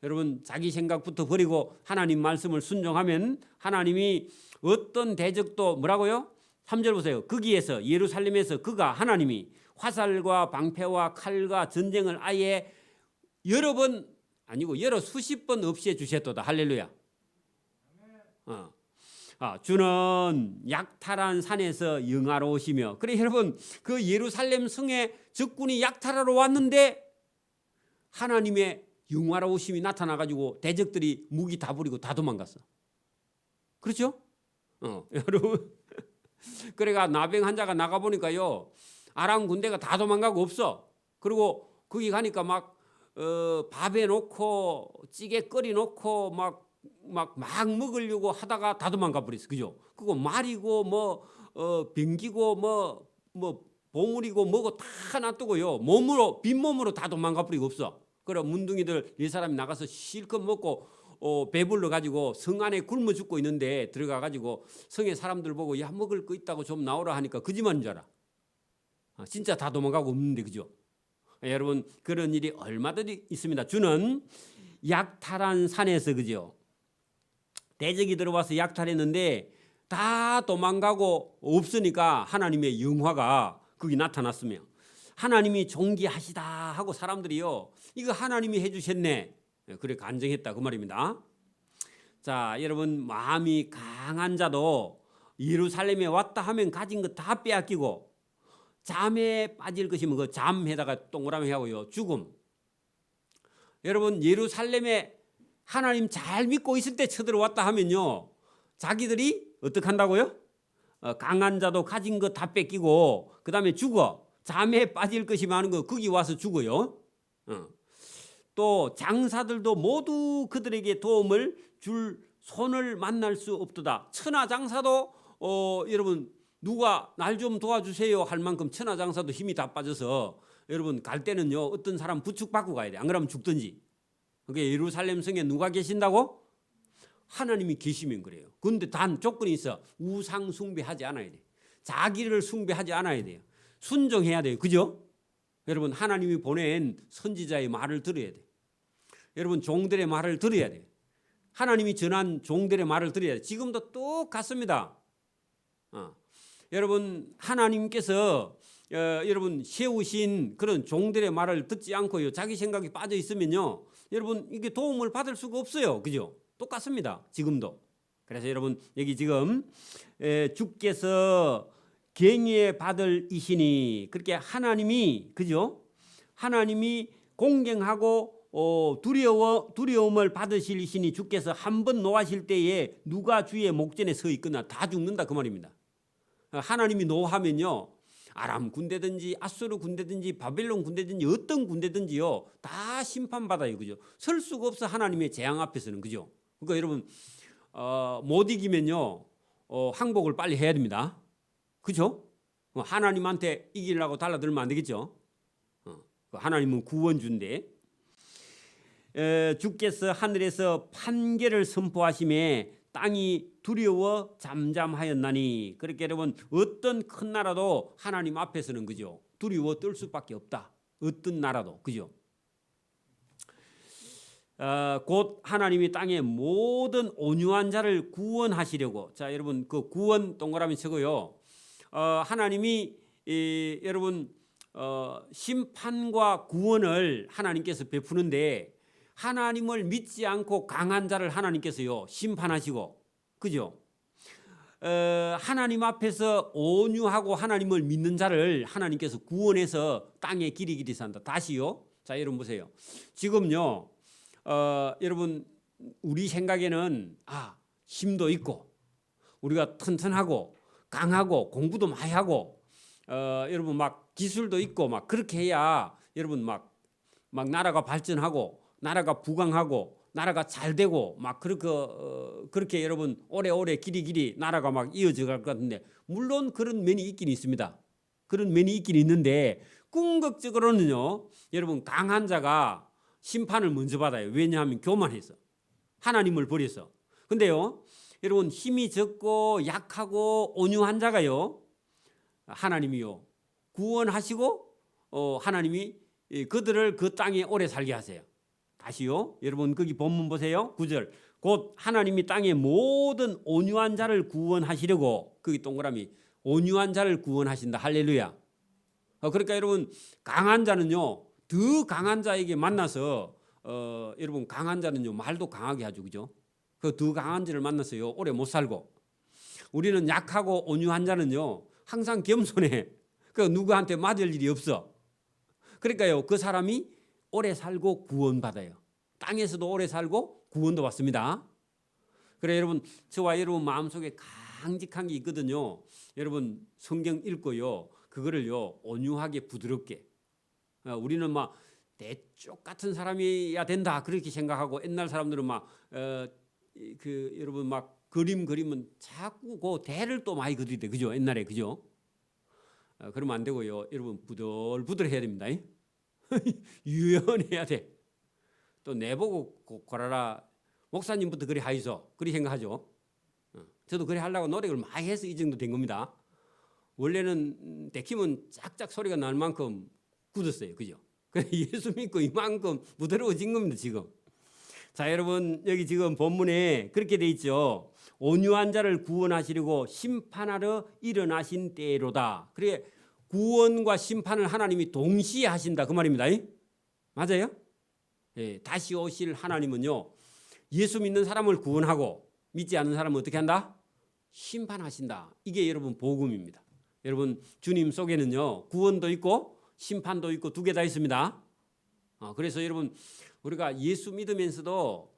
여러분 자기 생각부터 버리고 하나님 말씀을 순종하면 하나님이 어떤 대적도 뭐라고요? 3절 보세요. 거기에서 예루살렘에서 그가 하나님이 화살과 방패와 칼과 전쟁을 아예 여러 번 아니고 여러 수십 번 없애 주셨도다. 할렐루야. 주는 약탈한 산에서 영화로우시며. 그래 여러분 그 예루살렘 성에 적군이 약탈하러 왔는데 하나님의 영화로우심이 나타나가지고 대적들이 무기 다 버리고 다 도망갔어. 그렇죠? 여러분 그래가 나병 환자가 나가보니까요 아람 군대가 다 도망가고 없어. 그리고 거기 가니까 막 밥에 놓고 찌개 끓여 놓고 막 먹으려고 하다가 다 도망가 버렸어. 그죠? 그거 말이고 병기고 봉우리고 뭐고 다 놔두고요 몸으로 빈몸으로 다 도망가 버리고 없어. 그래 문둥이들 이 사람이 나가서 실컷 먹고 배불러 가지고 성 안에 굶어 죽고 있는데 들어가 가지고 성의 사람들 보고 야 먹을 거 있다고 좀 나오라 하니까 거짓말인 줄 알아. 진짜 다 도망가고 없는데 그죠? 여러분 그런 일이 얼마든지 있습니다. 주는 약탈한 산에서 그죠? 대적이 들어와서 약탈했는데 다 도망가고 없으니까 하나님의 영화가 거기 나타났으며 하나님이 존귀하시다 하고 사람들이요 이거 하나님이 해주셨네 그래 간증했다 그 말입니다. 자 여러분 마음이 강한 자도 예루살렘에 왔다 하면 가진 거 다 빼앗기고 잠에 빠질 것이면 그 잠에다가 동그라미 하고요 죽음. 여러분 예루살렘에 하나님 잘 믿고 있을 때 쳐들어왔다 하면요 자기들이 어떻게 한다고요? 강한 자도 가진 거 다 뺏기고 그 다음에 죽어. 잠에 빠질 것이 많은 거 거기 와서 죽어요. 또 장사들도 모두 그들에게 도움을 줄 손을 만날 수 없도다. 천하장사도 여러분 누가 날 좀 도와주세요 할 만큼 천하장사도 힘이 다 빠져서 여러분 갈 때는요 어떤 사람 부축받고 가야 돼. 안 그러면 죽든지. 그게 예루살렘 성에 누가 계신다고? 하나님이 계시면 그래요. 그런데 단 조건이 있어. 우상 숭배하지 않아야 돼. 자기를 숭배하지 않아야 돼요. 순종해야 돼요. 그죠? 여러분 하나님이 보낸 선지자의 말을 들어야 돼. 여러분 종들의 말을 들어야 돼. 하나님이 전한 종들의 말을 들어야 돼. 지금도 똑같습니다. 여러분 하나님께서 여러분 세우신 그런 종들의 말을 듣지 않고요 자기 생각이 빠져 있으면요 여러분 이게 도움을 받을 수가 없어요. 그죠? 똑같습니다. 지금도. 그래서 여러분 여기 지금 주께서 경외 받을 이시니 그렇게 하나님이 그죠? 하나님이 공경하고 두려움을 받으실 이시니 주께서 한 번 노하실 때에 누가 주의 목전에 서 있거나 다 죽는다 그 말입니다. 하나님이 노하면요 아람 군대든지 아수르 군대든지 바벨론 군대든지 어떤 군대든지요 다 심판받아요. 그죠? 설 수가 없어 하나님의 재앙 앞에서는. 그죠? 그러니까 여러분 못 이기면요 항복을 빨리 해야 됩니다. 그죠? 하나님한테 이기려고 달라들면 안 되겠죠. 하나님은 구원주인데 주께서 하늘에서 판결을 선포하심에 땅이 두려워 잠잠하였나니 그렇게 여러분 어떤 큰 나라도 하나님 앞에서는 그죠 두려워 떨 수밖에 없다. 어떤 나라도. 그죠? 곧 하나님이 땅의 모든 온유한 자를 구원하시려고. 자 여러분 그 구원 동그라미 치고요 하나님이 여러분 심판과 구원을 하나님께서 베푸는데 하나님을 믿지 않고 강한 자를 하나님께서요 심판하시고. 그죠? 하나님 앞에서 온유하고 하나님을 믿는 자를 하나님께서 구원해서 땅에 길이 산다. 다시요. 자 여러분 보세요. 지금요 여러분 우리 생각에는 힘도 있고 우리가 튼튼하고 강하고 공부도 많이 하고 여러분 막 기술도 있고 막 그렇게 해야 여러분 막 나라가 발전하고 나라가 부강하고 나라가 잘 되고 막 그렇게 여러분 오래오래 길이 나라가 막 이어져 갈 것 같은데 물론 그런 면이 있긴 있습니다. 그런 면이 있긴 있는데 궁극적으로는요 여러분 강한 자가 심판을 먼저 받아요. 왜냐하면 교만해서 하나님을 버려서. 근데요 여러분 힘이 적고 약하고 온유한 자가요 하나님이요 구원하시고 하나님이 그들을 그 땅에 오래 살게 하세요. 다시요. 여러분 거기 본문 보세요. 9절. 곧 하나님이 땅의 모든 온유한 자를 구원하시려고. 거기 동그라미. 온유한 자를 구원하신다. 할렐루야. 그러니까 여러분 강한 자는요. 더 강한 자에게 만나서 여러분 강한 자는요. 말도 강하게 하죠. 그죠? 그 더 강한 자를 만나서요. 오래 못 살고. 우리는 약하고 온유한 자는요. 항상 겸손해. 그 누구한테 맞을 일이 없어. 그러니까요. 그 사람이 오래 살고 구원받아요. 땅에서도 오래 살고 구원도 받습니다. 그래 여러분 저와 여러분 마음속에 강직한 게 있거든요. 여러분 성경 읽고요. 그거를요 온유하게 부드럽게. 우리는 막 내쪽 같은 사람이야 된다 그렇게 생각하고 옛날 사람들은 막 여러분 막 그리면 자꾸 그 대를 또 많이 그리대. 그죠? 옛날에 그죠? 그러면 안 되고요. 여러분 부들부들해야 됩니다. 유연해야 돼. 또 내보고 고라라 목사님부터 그리 하이소 그리 생각하죠. 저도 그리 하려고 노력을 많이 해서 이 정도 된 겁니다. 원래는 데키면 짝짝 소리가 날 만큼 굳었어요. 그죠? 그래서 예수 믿고 이만큼 부드러워진 겁니다. 지금. 자 여러분 여기 지금 본문에 그렇게 돼 있죠. 온유한 자를 구원하시려고 심판하러 일어나신 때로다. 그래 구원과 심판을 하나님이 동시에 하신다 그 말입니다. 맞아요? 예, 다시 오실 하나님은요 예수 믿는 사람을 구원하고 믿지 않는 사람은 어떻게 한다? 심판하신다. 이게 여러분 복음입니다. 여러분 주님 속에는요 구원도 있고 심판도 있고 두 개 다 있습니다. 그래서 여러분 우리가 예수 믿으면서도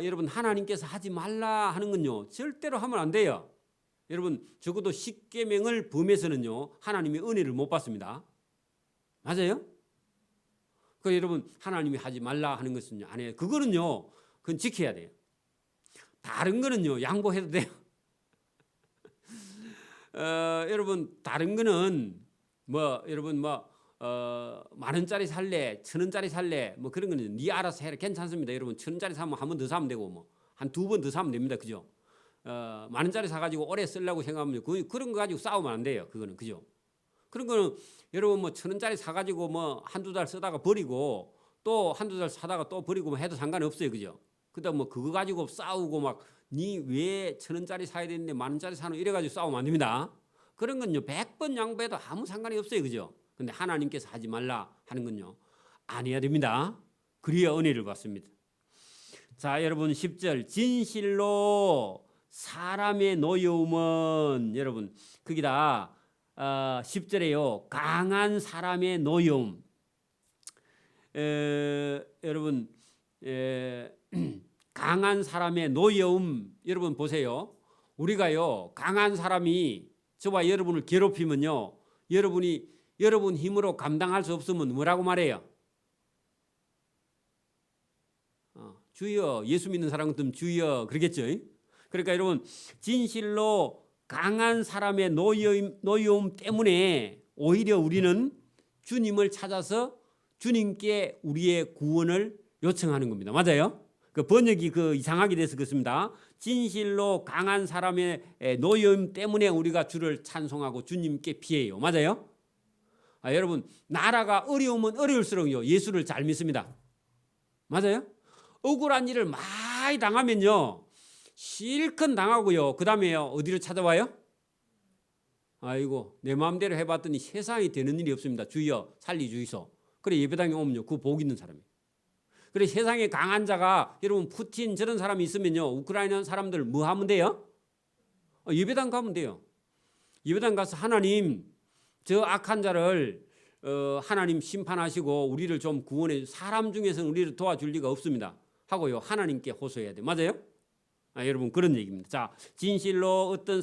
여러분 하나님께서 하지 말라 하는 건요 절대로 하면 안 돼요. 여러분 적어도 십계명을 범해서는요 하나님의 은혜를 못 받습니다. 맞아요? 그 여러분 하나님이 하지 말라 하는 것은요 안 해요. 그거는요 그건 지켜야 돼요. 다른 거는요 양보해도 돼요. 여러분 다른 거는 뭐 여러분 뭐 10,000원짜리 살래, 1,000원짜리 살래, 뭐 그런 거는 네 알아서 해라 괜찮습니다. 여러분 1,000원짜리 사면 한 번 더 사면 되고 뭐 한 2번 더 사면 됩니다. 그죠? 10,000원짜리 사가지고 오래 쓰려고 생각하면 그런 거 가지고 싸우면 안 돼요. 그거는 그죠? 그런 거는 여러분 뭐 1,000원짜리 사가지고 뭐 한두 달 쓰다가 버리고 또 한두 달 사다가 또 버리고 해도 상관이 없어요. 그죠? 그다음 뭐 그거 가지고 싸우고 막 니 왜 1,000원짜리 사야 되는데 10,000원짜리 사노 이래 가지고 싸우면 안 됩니다. 그런 건요 100번 양보해도 아무 상관이 없어요. 그죠? 근데 하나님께서 하지 말라 하는 건요 안 해야 됩니다. 그래야 은혜를 받습니다. 자, 여러분 10절 진실로 사람의 노여움은 여러분 거기다 10절에요 강한 사람의 노여움. 여러분 강한 사람의 노여움. 여러분 보세요. 우리가요 강한 사람이 저와 여러분을 괴롭히면요 여러분 힘으로 감당할 수 없으면 뭐라고 말해요? 주여, 예수 믿는 사람 같으면 주여 그러겠죠. 그러니까 여러분 진실로 강한 사람의 노여움 때문에 오히려 우리는 주님을 찾아서 주님께 우리의 구원을 요청하는 겁니다. 맞아요? 그 번역이 이상하게 돼서 그렇습니다. 진실로 강한 사람의 노여움 때문에 우리가 주를 찬송하고 주님께 피해요. 맞아요? 여러분 나라가 어려우면 어려울수록요 예수를 잘 믿습니다. 맞아요? 억울한 일을 많이 당하면요 실컷 당하고요 그 다음에요 어디로 찾아와요? 아이고 내 마음대로 해봤더니 세상에 되는 일이 없습니다. 주여 살리주이소. 그래 예배당에 오면요 그 복 있는 사람이에요. 그래 세상에 강한 자가 여러분 푸틴 저런 사람이 있으면요 우크라이나 사람들 뭐 하면 돼요? 예배당 가면 돼요. 예배당 가서 하나님 저 악한 자를 하나님 심판하시고 우리를 좀 구원해 사람 중에서는 우리를 도와줄 리가 없습니다 하고요 하나님께 호소해야 돼요. 맞아요? 여러분 그런 얘기입니다. 자 진실로 어떤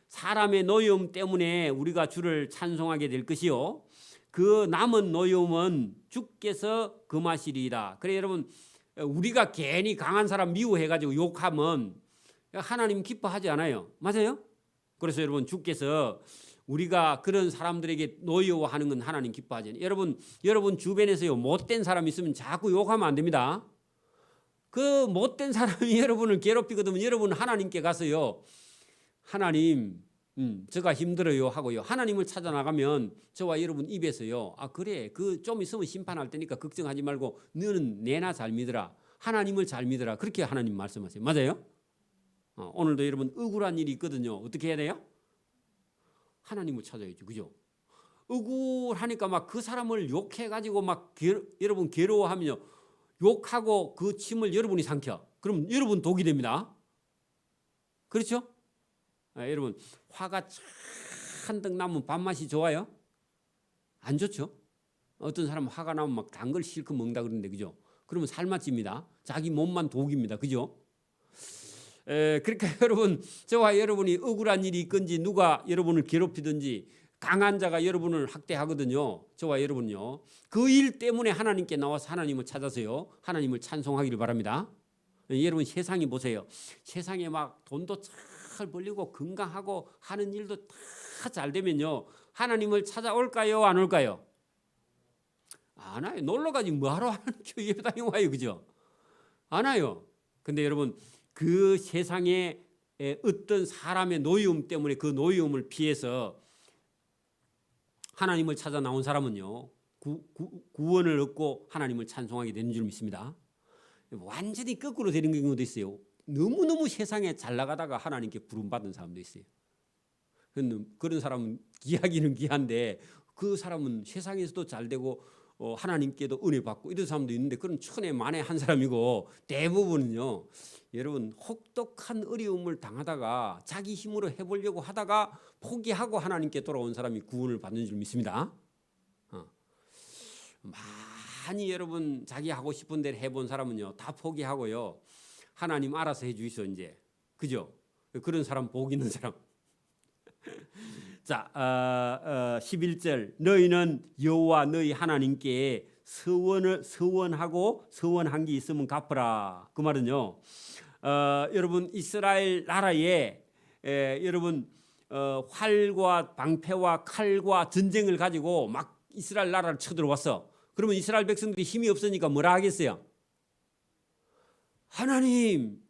사람의 노여움 때문에 우리가 주를 찬송하게 될 것이요 그 남은 노여움은 주께서 금하시리이다. 그래 여러분 우리가 괜히 강한 사람 미워해가지고 욕하면 하나님 기뻐하지 않아요. 맞아요? 그래서 여러분 주께서 우리가 그런 사람들에게 노여워하는 건 하나님 기뻐하지 않아요. 여러분 주변에서요 못된 사람 있으면 자꾸 욕하면 안 됩니다. 그 못된 사람이 여러분을 괴롭히거든 여러분 하나님께 가서요 하나님 저가 힘들어요 하고요 하나님을 찾아 나가면 저와 여러분 입에서요 그래 그 좀 있으면 심판할 테니까 걱정하지 말고 너는 내나 잘 믿어라 하나님을 잘 믿어라 그렇게 하나님 말씀하세요. 맞아요? 오늘도 여러분 억울한 일이 있거든요. 어떻게 해야 돼요? 하나님을 찾아야죠. 그죠? 억울하니까 막 그 사람을 욕해가지고 막 여러분 괴로워하면요 욕하고 그 침을 여러분이 삼켜. 그럼 여러분 독이 됩니다. 그렇죠? 여러분 화가 잔뜩 나면 밥맛이 좋아요? 안 좋죠? 어떤 사람은 화가 나면 막 단 걸 실컷 먹는다 그러는데 그죠? 그러면 살맛집니다. 자기 몸만 독입니다. 그죠? 그러니까 여러분 저와 여러분이 억울한 일이 있건지 누가 여러분을 괴롭히든지 강한 자가 여러분을 학대하거든요. 저와 여러분요. 그 일 때문에 하나님께 나와서 하나님을 찾아서요. 하나님을 찬송하기를 바랍니다. 여러분 세상이 보세요. 세상에 막 돈도 잘 벌리고 건강하고 하는 일도 다 잘 되면요. 하나님을 찾아올까요? 안 올까요? 안 와요. 놀러 가지 뭐하러 하는 예배당에 와요. 그죠? 안 와요. 근데 여러분 그 세상에 어떤 사람의 노여움 때문에 그 노여움을 피해서 하나님을 찾아 나온 사람은요 구원을 얻고 하나님을 찬송하게 되는 줄 믿습니다. 완전히 거꾸로 되는 경우도 있어요. 너무너무 세상에 잘 나가다가 하나님께 부름받은 사람도 있어요. 그런 사람은 귀하기는 귀한데 그 사람은 세상에서도 잘 되고 하나님께도 은혜 받고 이런 사람도 있는데 그런 천에 만에 한 사람이고 대부분은요 여러분 혹독한 어려움을 당하다가 자기 힘으로 해보려고 하다가 포기하고 하나님께 돌아온 사람이 구원을 받는 줄 믿습니다. 많이 여러분 자기 하고 싶은 대로 해본 사람은요 다 포기하고요 하나님 알아서 해주이소 이제 그죠? 그런 사람 복 있는 사람. 자 11절 너희는 여호와 너희 하나님께 서원하고 서원한 게 있으면 갚으라. 그 말은요 여러분 이스라엘 나라에 여러분 활과 방패와 칼과 전쟁을 가지고 막 이스라엘 나라를 쳐들어왔어. 그러면 이스라엘 백성들이 힘이 없으니까 뭐라 하겠어요? 하나님,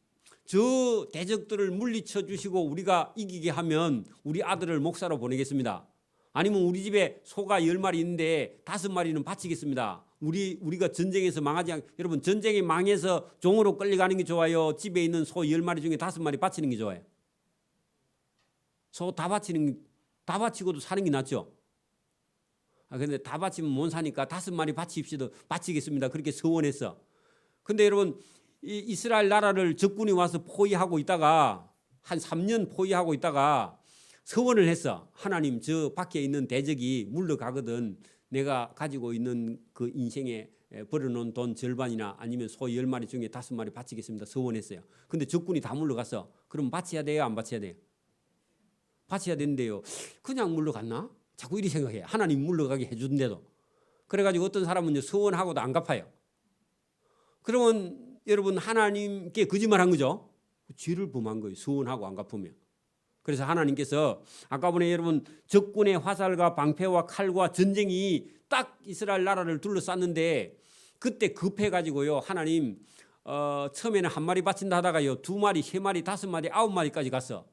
저 대적들을 물리쳐 주시고 우리가 이기게 하면 우리 아들을 목사로 보내겠습니다. 아니면 우리 집에 소가 10마리 있는데 5마리는 바치겠습니다. 우리가 전쟁에서 망하지 않게. 여러분, 전쟁에 망해서 종으로 끌려가는 게 좋아요? 집에 있는 소 10마리 중에 5마리 바치는 게 좋아요? 소 다 바치고도 사는 게 낫죠. 근데 다 바치면 못 사니까 5마리 바치겠습니다. 그렇게 서원했어. 근데 여러분, 이스라엘 나라를 적군이 와서 포위하고 있다가 한 3년 포위하고 있다가 서원을 했어. 하나님, 저 밖에 있는 대적이 물러가거든 내가 가지고 있는 그 인생에 벌어놓은 돈 절반이나 아니면 소 10마리 중에 5마리 바치겠습니다. 서원했어요. 근데 적군이 다 물러갔어. 그럼 바쳐야 돼요? 안 바쳐야 돼요? 바쳐야 되는데요. 그냥 물러갔나? 자꾸 이리 생각해. 하나님 물러가게 해준대도. 그래가지고 어떤 사람은 서원하고도 안 갚아요. 그러면 여러분, 하나님께 거짓말한 거죠. 죄를 범한 거예요. 서원하고 안 갚으면. 그래서 하나님께서 아까 보니 여러분, 적군의 화살과 방패와 칼과 전쟁이 딱 이스라엘 나라를 둘러쌌는데 그때 급해가지고요, 하나님 처음에는 1마리 바친다 하다가요 2마리, 3마리, 5마리, 9마리까지 갔어.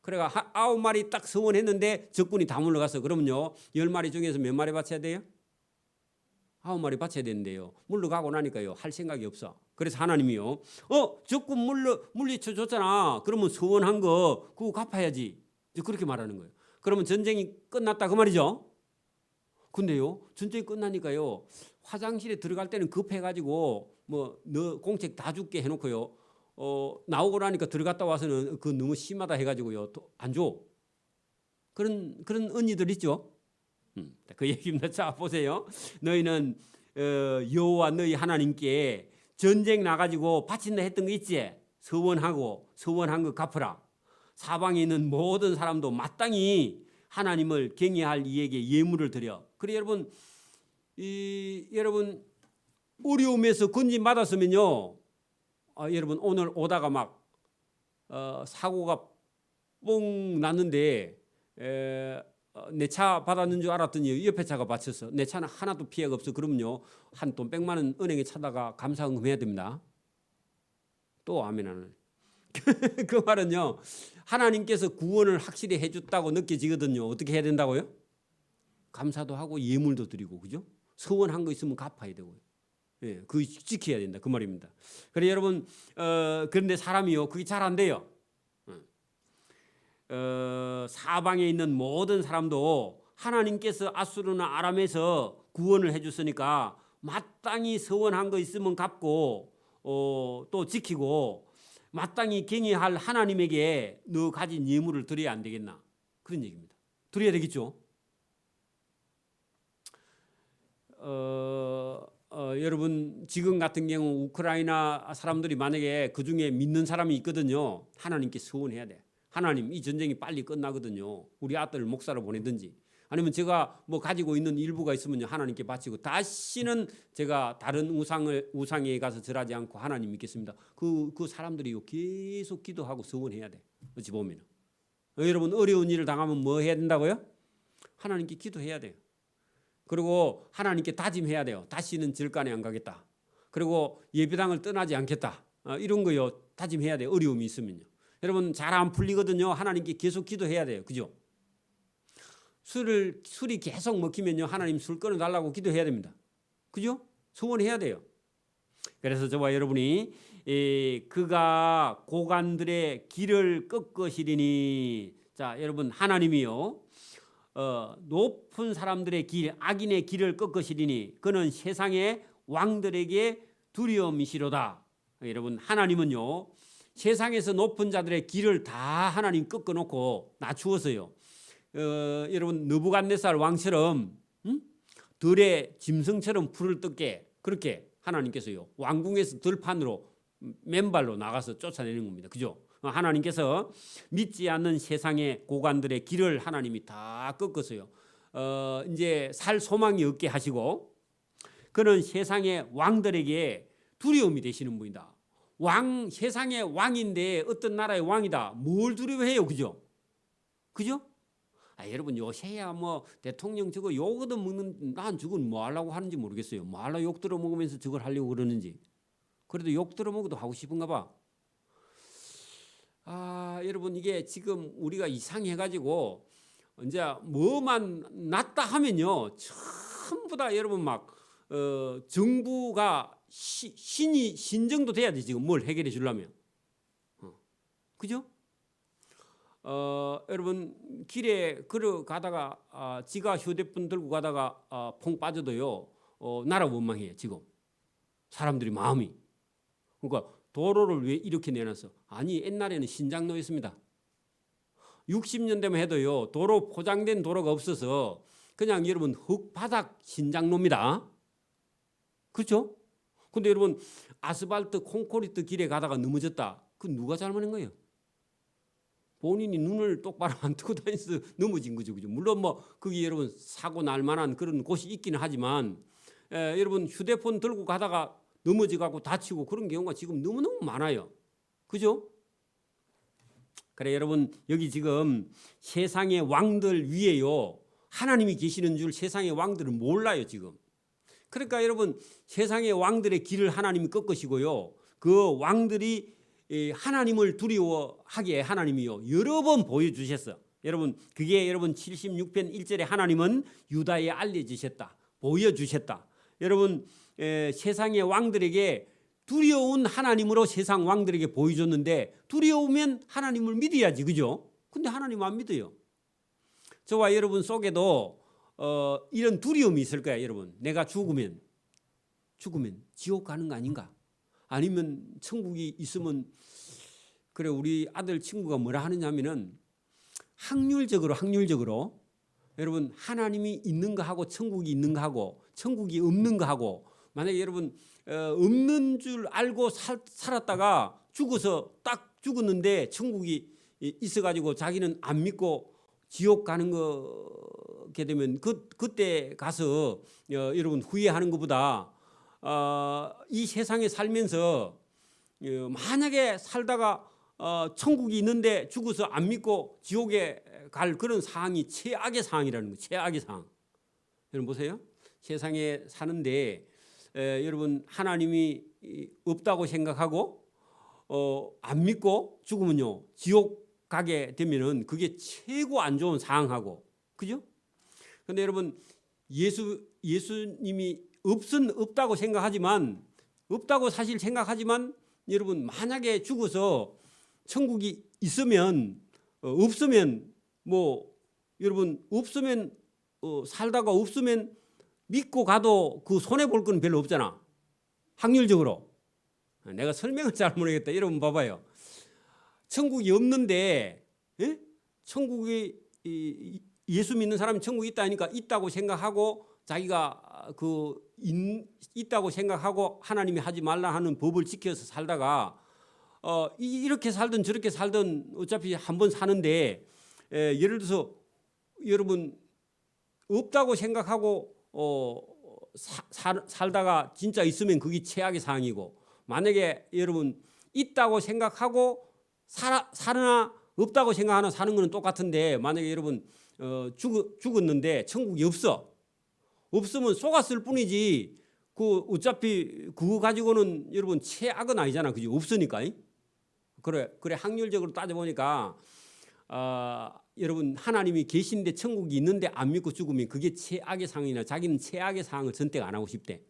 그래가 9마리 딱 서원했는데 적군이 다 물러갔어. 그러면요 10마리 중에서 몇 마리 바쳐야 돼요? 9마리 바쳐야 되는데요, 물러가고 나니까요 할 생각이 없어. 그래서 하나님이요, 적군 물리쳐 줬잖아. 그러면 서원한 거 그거 갚아야지. 그렇게 말하는 거예요. 그러면 전쟁이 끝났다 그 말이죠. 근데요, 전쟁이 끝나니까요 화장실에 들어갈 때는 급해가지고 뭐 너 공책 다 줄게 해놓고요 나오고 나니까 들어갔다 와서는 그 너무 심하다 해가지고요 또 안 줘. 그런 언니들 있죠. 그 얘기입니다. 자, 보세요. 너희는 여호와 너희 하나님께 전쟁 나가지고 바친다 했던 거 있지? 서원한 거 갚으라. 사방에 있는 모든 사람도 마땅히 하나님을 경외할 이에게 예물을 드려. 그래 여러분, 여러분 어려움에서 건진 받았으면요, 여러분 오늘 오다가 막 사고가 뻥 났는데 내 차 받았는 줄 알았더니 옆에 차가 받쳤어. 내 차는 하나도 피해가 없어. 그러면요 한 돈 100만 원 은행에 차다가 감사헌금 해야 됩니다. 또 아멘 하는. 그 말은요, 하나님께서 구원을 확실히 해줬다고 느껴지거든요. 어떻게 해야 된다고요? 감사도 하고 예물도 드리고, 그죠? 서원한 거 있으면 갚아야 되고요. 예, 그거 지켜야 된다 그 말입니다. 그래 여러분, 그런데 사람이요 그게 잘 안 돼요. 사방에 있는 모든 사람도 하나님께서 아수르나 아람에서 구원을 해줬으니까 마땅히 서원한 거 있으면 갚고 또 지키고 마땅히 경외할 하나님에게 너 가진 예물을 드려야 안 되겠나, 그런 얘기입니다. 드려야 되겠죠. 여러분 지금 같은 경우 우크라이나 사람들이 만약에 그 중에 믿는 사람이 있거든요, 하나님께 서원해야 돼. 하나님, 이 전쟁이 빨리 끝나거든요. 우리 아들을 목사로 보내든지 아니면 제가 뭐 가지고 있는 일부가 있으면 하나님께 바치고 다시는 제가 다른 우상에 가서 절하지 않고 하나님 믿겠습니다. 그 사람들이 계속 기도하고 서원해야 돼. 어찌 보면 여러분 어려운 일을 당하면 뭐 해야 된다고요? 하나님께 기도해야 돼요. 그리고 하나님께 다짐해야 돼요. 다시는 절간에 안 가겠다. 그리고 예배당을 떠나지 않겠다. 이런 거요 다짐해야 돼요. 어려움이 있으면요. 여러분 잘 안 풀리거든요. 하나님께 계속 기도해야 돼요. 그죠? 술이 계속 먹히면요 하나님 술 끊어달라고 기도해야 됩니다. 그죠? 소원해야 돼요. 그래서 저와 여러분이 그가 고관들의 길을 꺾으시리니, 자 여러분 하나님이요 높은 사람들의 길, 악인의 길을 꺾으시리니 그는 세상의 왕들에게 두려움이시로다. 여러분 하나님은요 세상에서 높은 자들의 길을 다 하나님 꺾어놓고 낮추었어요. 여러분 느부갓네살 왕처럼 들의 짐승처럼 풀을 뜯게 그렇게 하나님께서요 왕궁에서 들판으로 맨발로 나가서 쫓아내는 겁니다. 그죠? 하나님께서 믿지 않는 세상의 고관들의 길을 하나님이 다 꺾었어요. 이제 살 소망이 없게 하시고 그는 세상의 왕들에게 두려움이 되시는 분이다. 세상의 왕인데 어떤 나라의 왕이다. 뭘 두려워해요, 그죠? 그죠? 여러분 요새야 뭐 대통령 저거 욕 얻어 먹는 난 저건 뭐 하려고 하는지 모르겠어요. 뭐 하려고 욕 들어 먹으면서 저걸 하려고 그러는지. 그래도 욕 들어 먹어도 하고 싶은가 봐. 여러분 이게 지금 우리가 이상해가지고 이제 뭐만 낫다 하면요 전부 다 여러분 막 정부가 신정도 돼야 돼 지금 뭘 해결해 주려면. 그죠? 여러분 길에 걸어가다가 지가 휴대폰 들고 가다가 퐁 빠져도요 나라 원망해 지금 사람들이 마음이. 그러니까 도로를 왜 이렇게 내놨어? 아니 옛날에는 신장로였습니다. 60년 되면 해도요 도로 포장된 도로가 없어서 그냥 여러분 흙바닥 신장로입니다. 그렇죠? 근데 여러분 아스팔트 콘크리트 길에 가다가 넘어졌다. 그 누가 잘못한 거예요? 본인이 눈을 똑바로 안 뜨고 다니면서 넘어진 거죠. 그죠? 물론 뭐 거기 여러분 사고 날 만한 그런 곳이 있기는 하지만 여러분 휴대폰 들고 가다가 넘어져 갖고 다치고 그런 경우가 지금 너무너무 많아요. 그죠? 그래 여러분 여기 지금 세상의 왕들 위에요. 하나님이 계시는 줄 세상의 왕들은 몰라요, 지금. 그러니까 여러분 세상의 왕들의 길을 하나님이 꺾으시고요. 그 왕들이 하나님을 두려워하게 하나님이요 여러 번 보여주셨어. 여러분 그게 여러분 76편 1절에 하나님은 유다에 알려주셨다. 보여주셨다. 여러분 세상의 왕들에게 두려운 하나님으로 세상 왕들에게 보여줬는데 두려우면 하나님을 믿어야지. 그죠? 근데 하나님 안 믿어요. 저와 여러분 속에도 이런 두려움이 있을 거야. 여러분 내가 죽으면 지옥 가는 거 아닌가? 아니면 천국이 있으면 그래 우리 아들 친구가 뭐라 하느냐면은 확률적으로 여러분 하나님이 있는 거 하고 천국이 있는 거 하고 천국이 없는 거 하고 만약에 여러분 없는 줄 알고 살았다가 죽어서 딱 죽었는데 천국이 있어가지고 자기는 안 믿고 지옥 가는 거게 되면 그때 가서 여러분 후회하는 것보다 이 세상에 살면서 만약에 살다가 천국이 있는데 죽어서 안 믿고 지옥에 갈 그런 상황이 최악의 상황이라는 거예요. 최악의 상황. 여러분 보세요. 세상에 사는데 여러분 하나님이 없다고 생각하고 안 믿고 죽으면요 지옥 가게 되면은 그게 최고 안 좋은 상황하고 그죠? 근데 여러분 예수님이 없다고 생각하지만 없다고 사실 생각하지만 여러분 만약에 죽어서 천국이 있으면 없으면 뭐 여러분 없으면 살다가 없으면 믿고 가도 그 손해 볼 건 별로 없잖아. 확률적으로. 내가 설명을 잘 모르겠다. 여러분 봐봐요. 천국이 없는데 천국이 예수 믿는 사람이 천국이 있다 하니까 있다고 생각하고 자기가 있다고 생각하고 하나님이 하지 말라 하는 법을 지켜서 살다가 이렇게 살든 저렇게 살든 어차피 한 번 사는데 예를 들어서 여러분 없다고 생각하고 살다가 진짜 있으면 그게 최악의 상황이고 만약에 여러분 있다고 생각하고 살으나 없다고 생각하나 사는 거는 똑같은데 만약에 여러분 죽었는데 천국이 없으면 속았을 뿐이지 그 어차피 그거 가지고는 여러분 최악은 아니잖아. 그죠? 없으니까. 그래 확률적으로 따져보니까 여러분 하나님이 계신데 천국이 있는데 안 믿고 죽으면 그게 최악의 상황이나 자기는 최악의 상황을 선택 안 하고 싶대.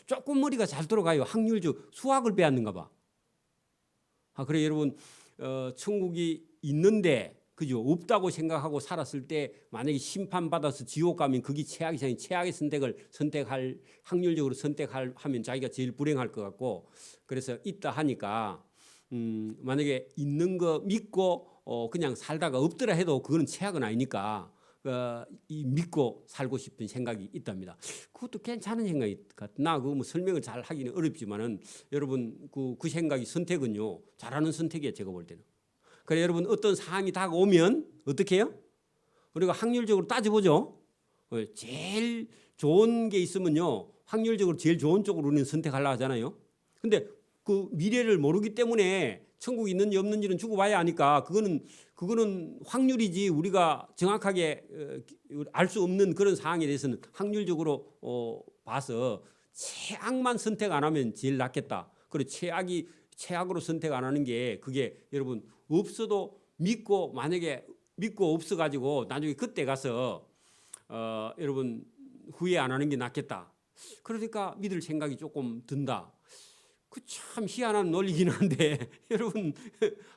조금 머리가 잘 돌아가요. 확률적 수학을 배웠는가 봐. 그래 여러분 천국이 있는데 그죠? 없다고 생각하고 살았을 때 만약에 심판받아서 지옥 가면 그게 최악의 상황이 최악의 선택할 확률적으로 하면 자기가 제일 불행할 것 같고 그래서 있다 하니까 만약에 있는 거 믿고 그냥 살다가 없더라 해도 그거는 최악은 아니니까 믿고 살고 싶은 생각이 있답니다. 그것도 괜찮은 생각이 나 그거 뭐 설명을 잘 하기는 어렵지만은 여러분 그 생각이 선택은요 잘하는 선택이에요. 제가 볼 때는. 그래 여러분 어떤 상황이 다가오면 어떻게 해요? 우리가 확률적으로 따져보죠. 제일 좋은 게 있으면요 확률적으로 제일 좋은 쪽으로 우리는 선택하려고 하잖아요. 근데 그 미래를 모르기 때문에 천국이 있는지 없는지는 두고 봐야 하니까 그거는 확률이지 우리가 정확하게 알 수 없는 그런 상황에 대해서는 확률적으로 봐서 최악만 선택 안 하면 제일 낫겠다. 그리고 최악으로 선택 안 하는 게 그게 여러분 없어도 믿고 만약에 믿고 없어 가지고 나중에 그때 가서 여러분 후회 안 하는 게 낫겠다. 그러니까 믿을 생각이 조금 든다. 그 참 희한한 논리긴 한데 여러분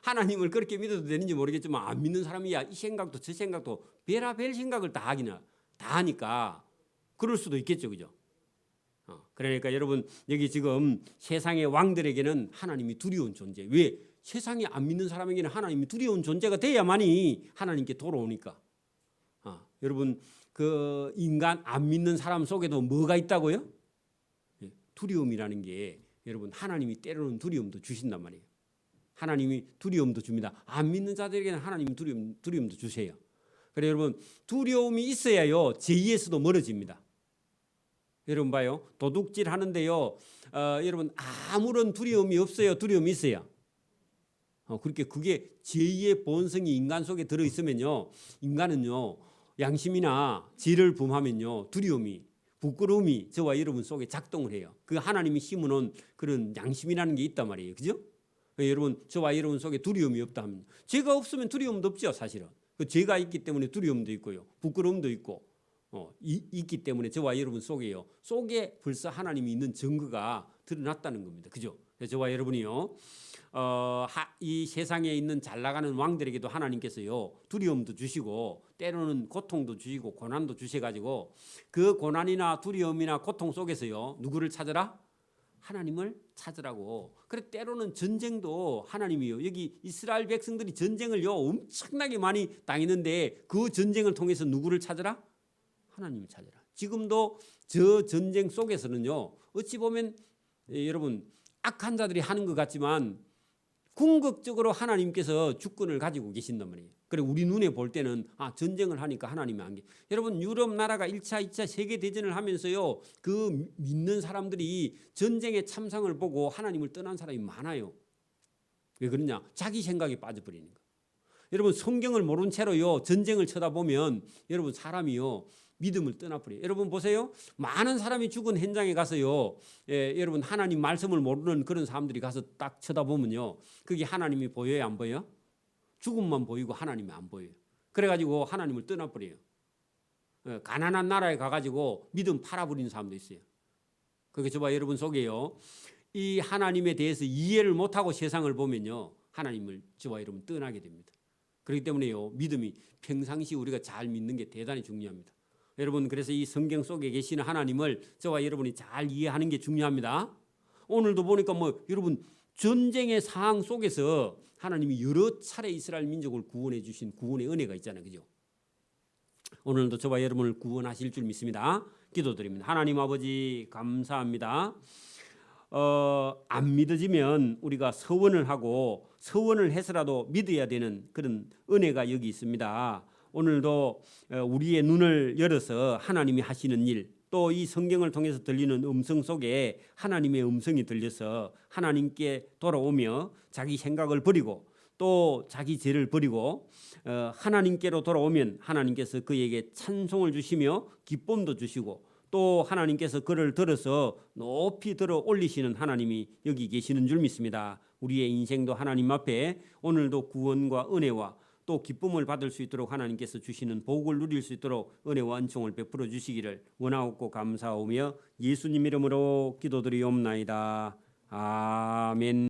하나님을 그렇게 믿어도 되는지 모르겠지만 안 믿는 사람이야 이 생각도 저 생각도 별의별 생각을 다 하니까 그럴 수도 있겠죠, 그죠? 그러니까 여러분 여기 지금 세상의 왕들에게는 하나님이 두려운 존재. 왜? 세상에 안 믿는 사람에게는 하나님이 두려운 존재가 돼야만이 하나님께 돌아오니까. 여러분 그 인간 안 믿는 사람 속에도 뭐가 있다고요? 두려움이라는 게 여러분 하나님이 때로는 두려움도 주신단 말이에요. 하나님이 두려움도 줍니다. 안 믿는 자들에게는 하나님이 두려움도 주세요. 그래 여러분 두려움이 있어야요 죄에서도 멀어집니다. 여러분 봐요. 도둑질 하는데요. 여러분 아무런 두려움이 없어요. 두려움이 있어요. 그렇게 그게 죄의 본성이 인간 속에 들어 있으면요. 인간은요. 양심이나 죄를 범하면요. 두려움이 부끄러움이 저와 여러분 속에 작동을 해요. 그 하나님이 심어놓은 그런 양심이라는 게 있단 말이에요. 그죠? 여러분 저와 여러분 속에 두려움이 없다 하면 죄가 없으면 두려움도 없죠. 사실은. 그 죄가 있기 때문에 두려움도 있고요. 부끄러움도 있고 있기 때문에 저와 여러분 속에 벌써 하나님이 있는 증거가 드러났다는 겁니다. 그죠? 저와 여러분이요. 이 세상에 있는 잘 나가는 왕들에게도 하나님께서요 두려움도 주시고 때로는 고통도 주시고 고난도 주셔가지고 그 고난이나 두려움이나 고통 속에서요 누구를 찾으라? 하나님을 찾으라고. 그래 때로는 전쟁도 하나님이요 여기 이스라엘 백성들이 전쟁을요 엄청나게 많이 당했는데 그 전쟁을 통해서 누구를 찾으라? 하나님을 찾으라. 지금도 저 전쟁 속에서는요 어찌 보면 여러분 악한 자들이 하는 것 같지만 궁극적으로 하나님께서 주권을 가지고 계신단 말이에요. 그래 우리 눈에 볼 때는 전쟁을 하니까 하나님이 한 게. 여러분 유럽 나라가 1차, 2차 세계 대전을 하면서요. 그 믿는 사람들이 전쟁의 참상을 보고 하나님을 떠난 사람이 많아요. 왜 그러냐? 자기 생각에 빠져버리는 거. 여러분 성경을 모른 채로요. 전쟁을 쳐다보면 여러분 사람이요. 믿음을 떠나버려요. 여러분 보세요. 많은 사람이 죽은 현장에 가서요. 여러분 하나님 말씀을 모르는 그런 사람들이 가서 딱 쳐다보면요. 그게 하나님이 보여요? 안 보여요? 죽음만 보이고 하나님이 안 보여요. 그래가지고 하나님을 떠나버려요. 가난한 나라에 가가지고 믿음 팔아버리는 사람도 있어요. 그게 저와 여러분 속에요. 이 하나님에 대해서 이해를 못하고 세상을 보면요. 하나님을 저와 여러분 떠나게 됩니다. 그렇기 때문에요. 믿음이 평상시 우리가 잘 믿는 게 대단히 중요합니다. 여러분 그래서 이 성경 속에 계시는 하나님을 저와 여러분이 잘 이해하는 게 중요합니다. 오늘도 보니까 여러분 전쟁의 상황 속에서 하나님이 여러 차례 이스라엘 민족을 구원해 주신 구원의 은혜가 있잖아요. 그죠? 오늘도 저와 여러분을 구원하실 줄 믿습니다. 기도드립니다. 하나님 아버지 감사합니다. 안 믿어지면 우리가 서원을 하고 서원을 해서라도 믿어야 되는 그런 은혜가 여기 있습니다. 오늘도 우리의 눈을 열어서 하나님이 하시는 일, 또 이 성경을 통해서 들리는 음성 속에 하나님의 음성이 들려서 하나님께 돌아오며 자기 생각을 버리고 또 자기 죄를 버리고 하나님께로 돌아오면 하나님께서 그에게 찬송을 주시며 기쁨도 주시고 또 하나님께서 그를 들어서 높이 들어 올리시는 하나님이 여기 계시는 줄 믿습니다. 우리의 인생도 하나님 앞에 오늘도 구원과 은혜와 또 기쁨을 받을 수 있도록 하나님께서 주시는 복을 누릴 수 있도록 은혜와 은총을 베풀어 주시기를 원하옵고 감사하며 예수님 이름으로 기도드리옵나이다. 아멘.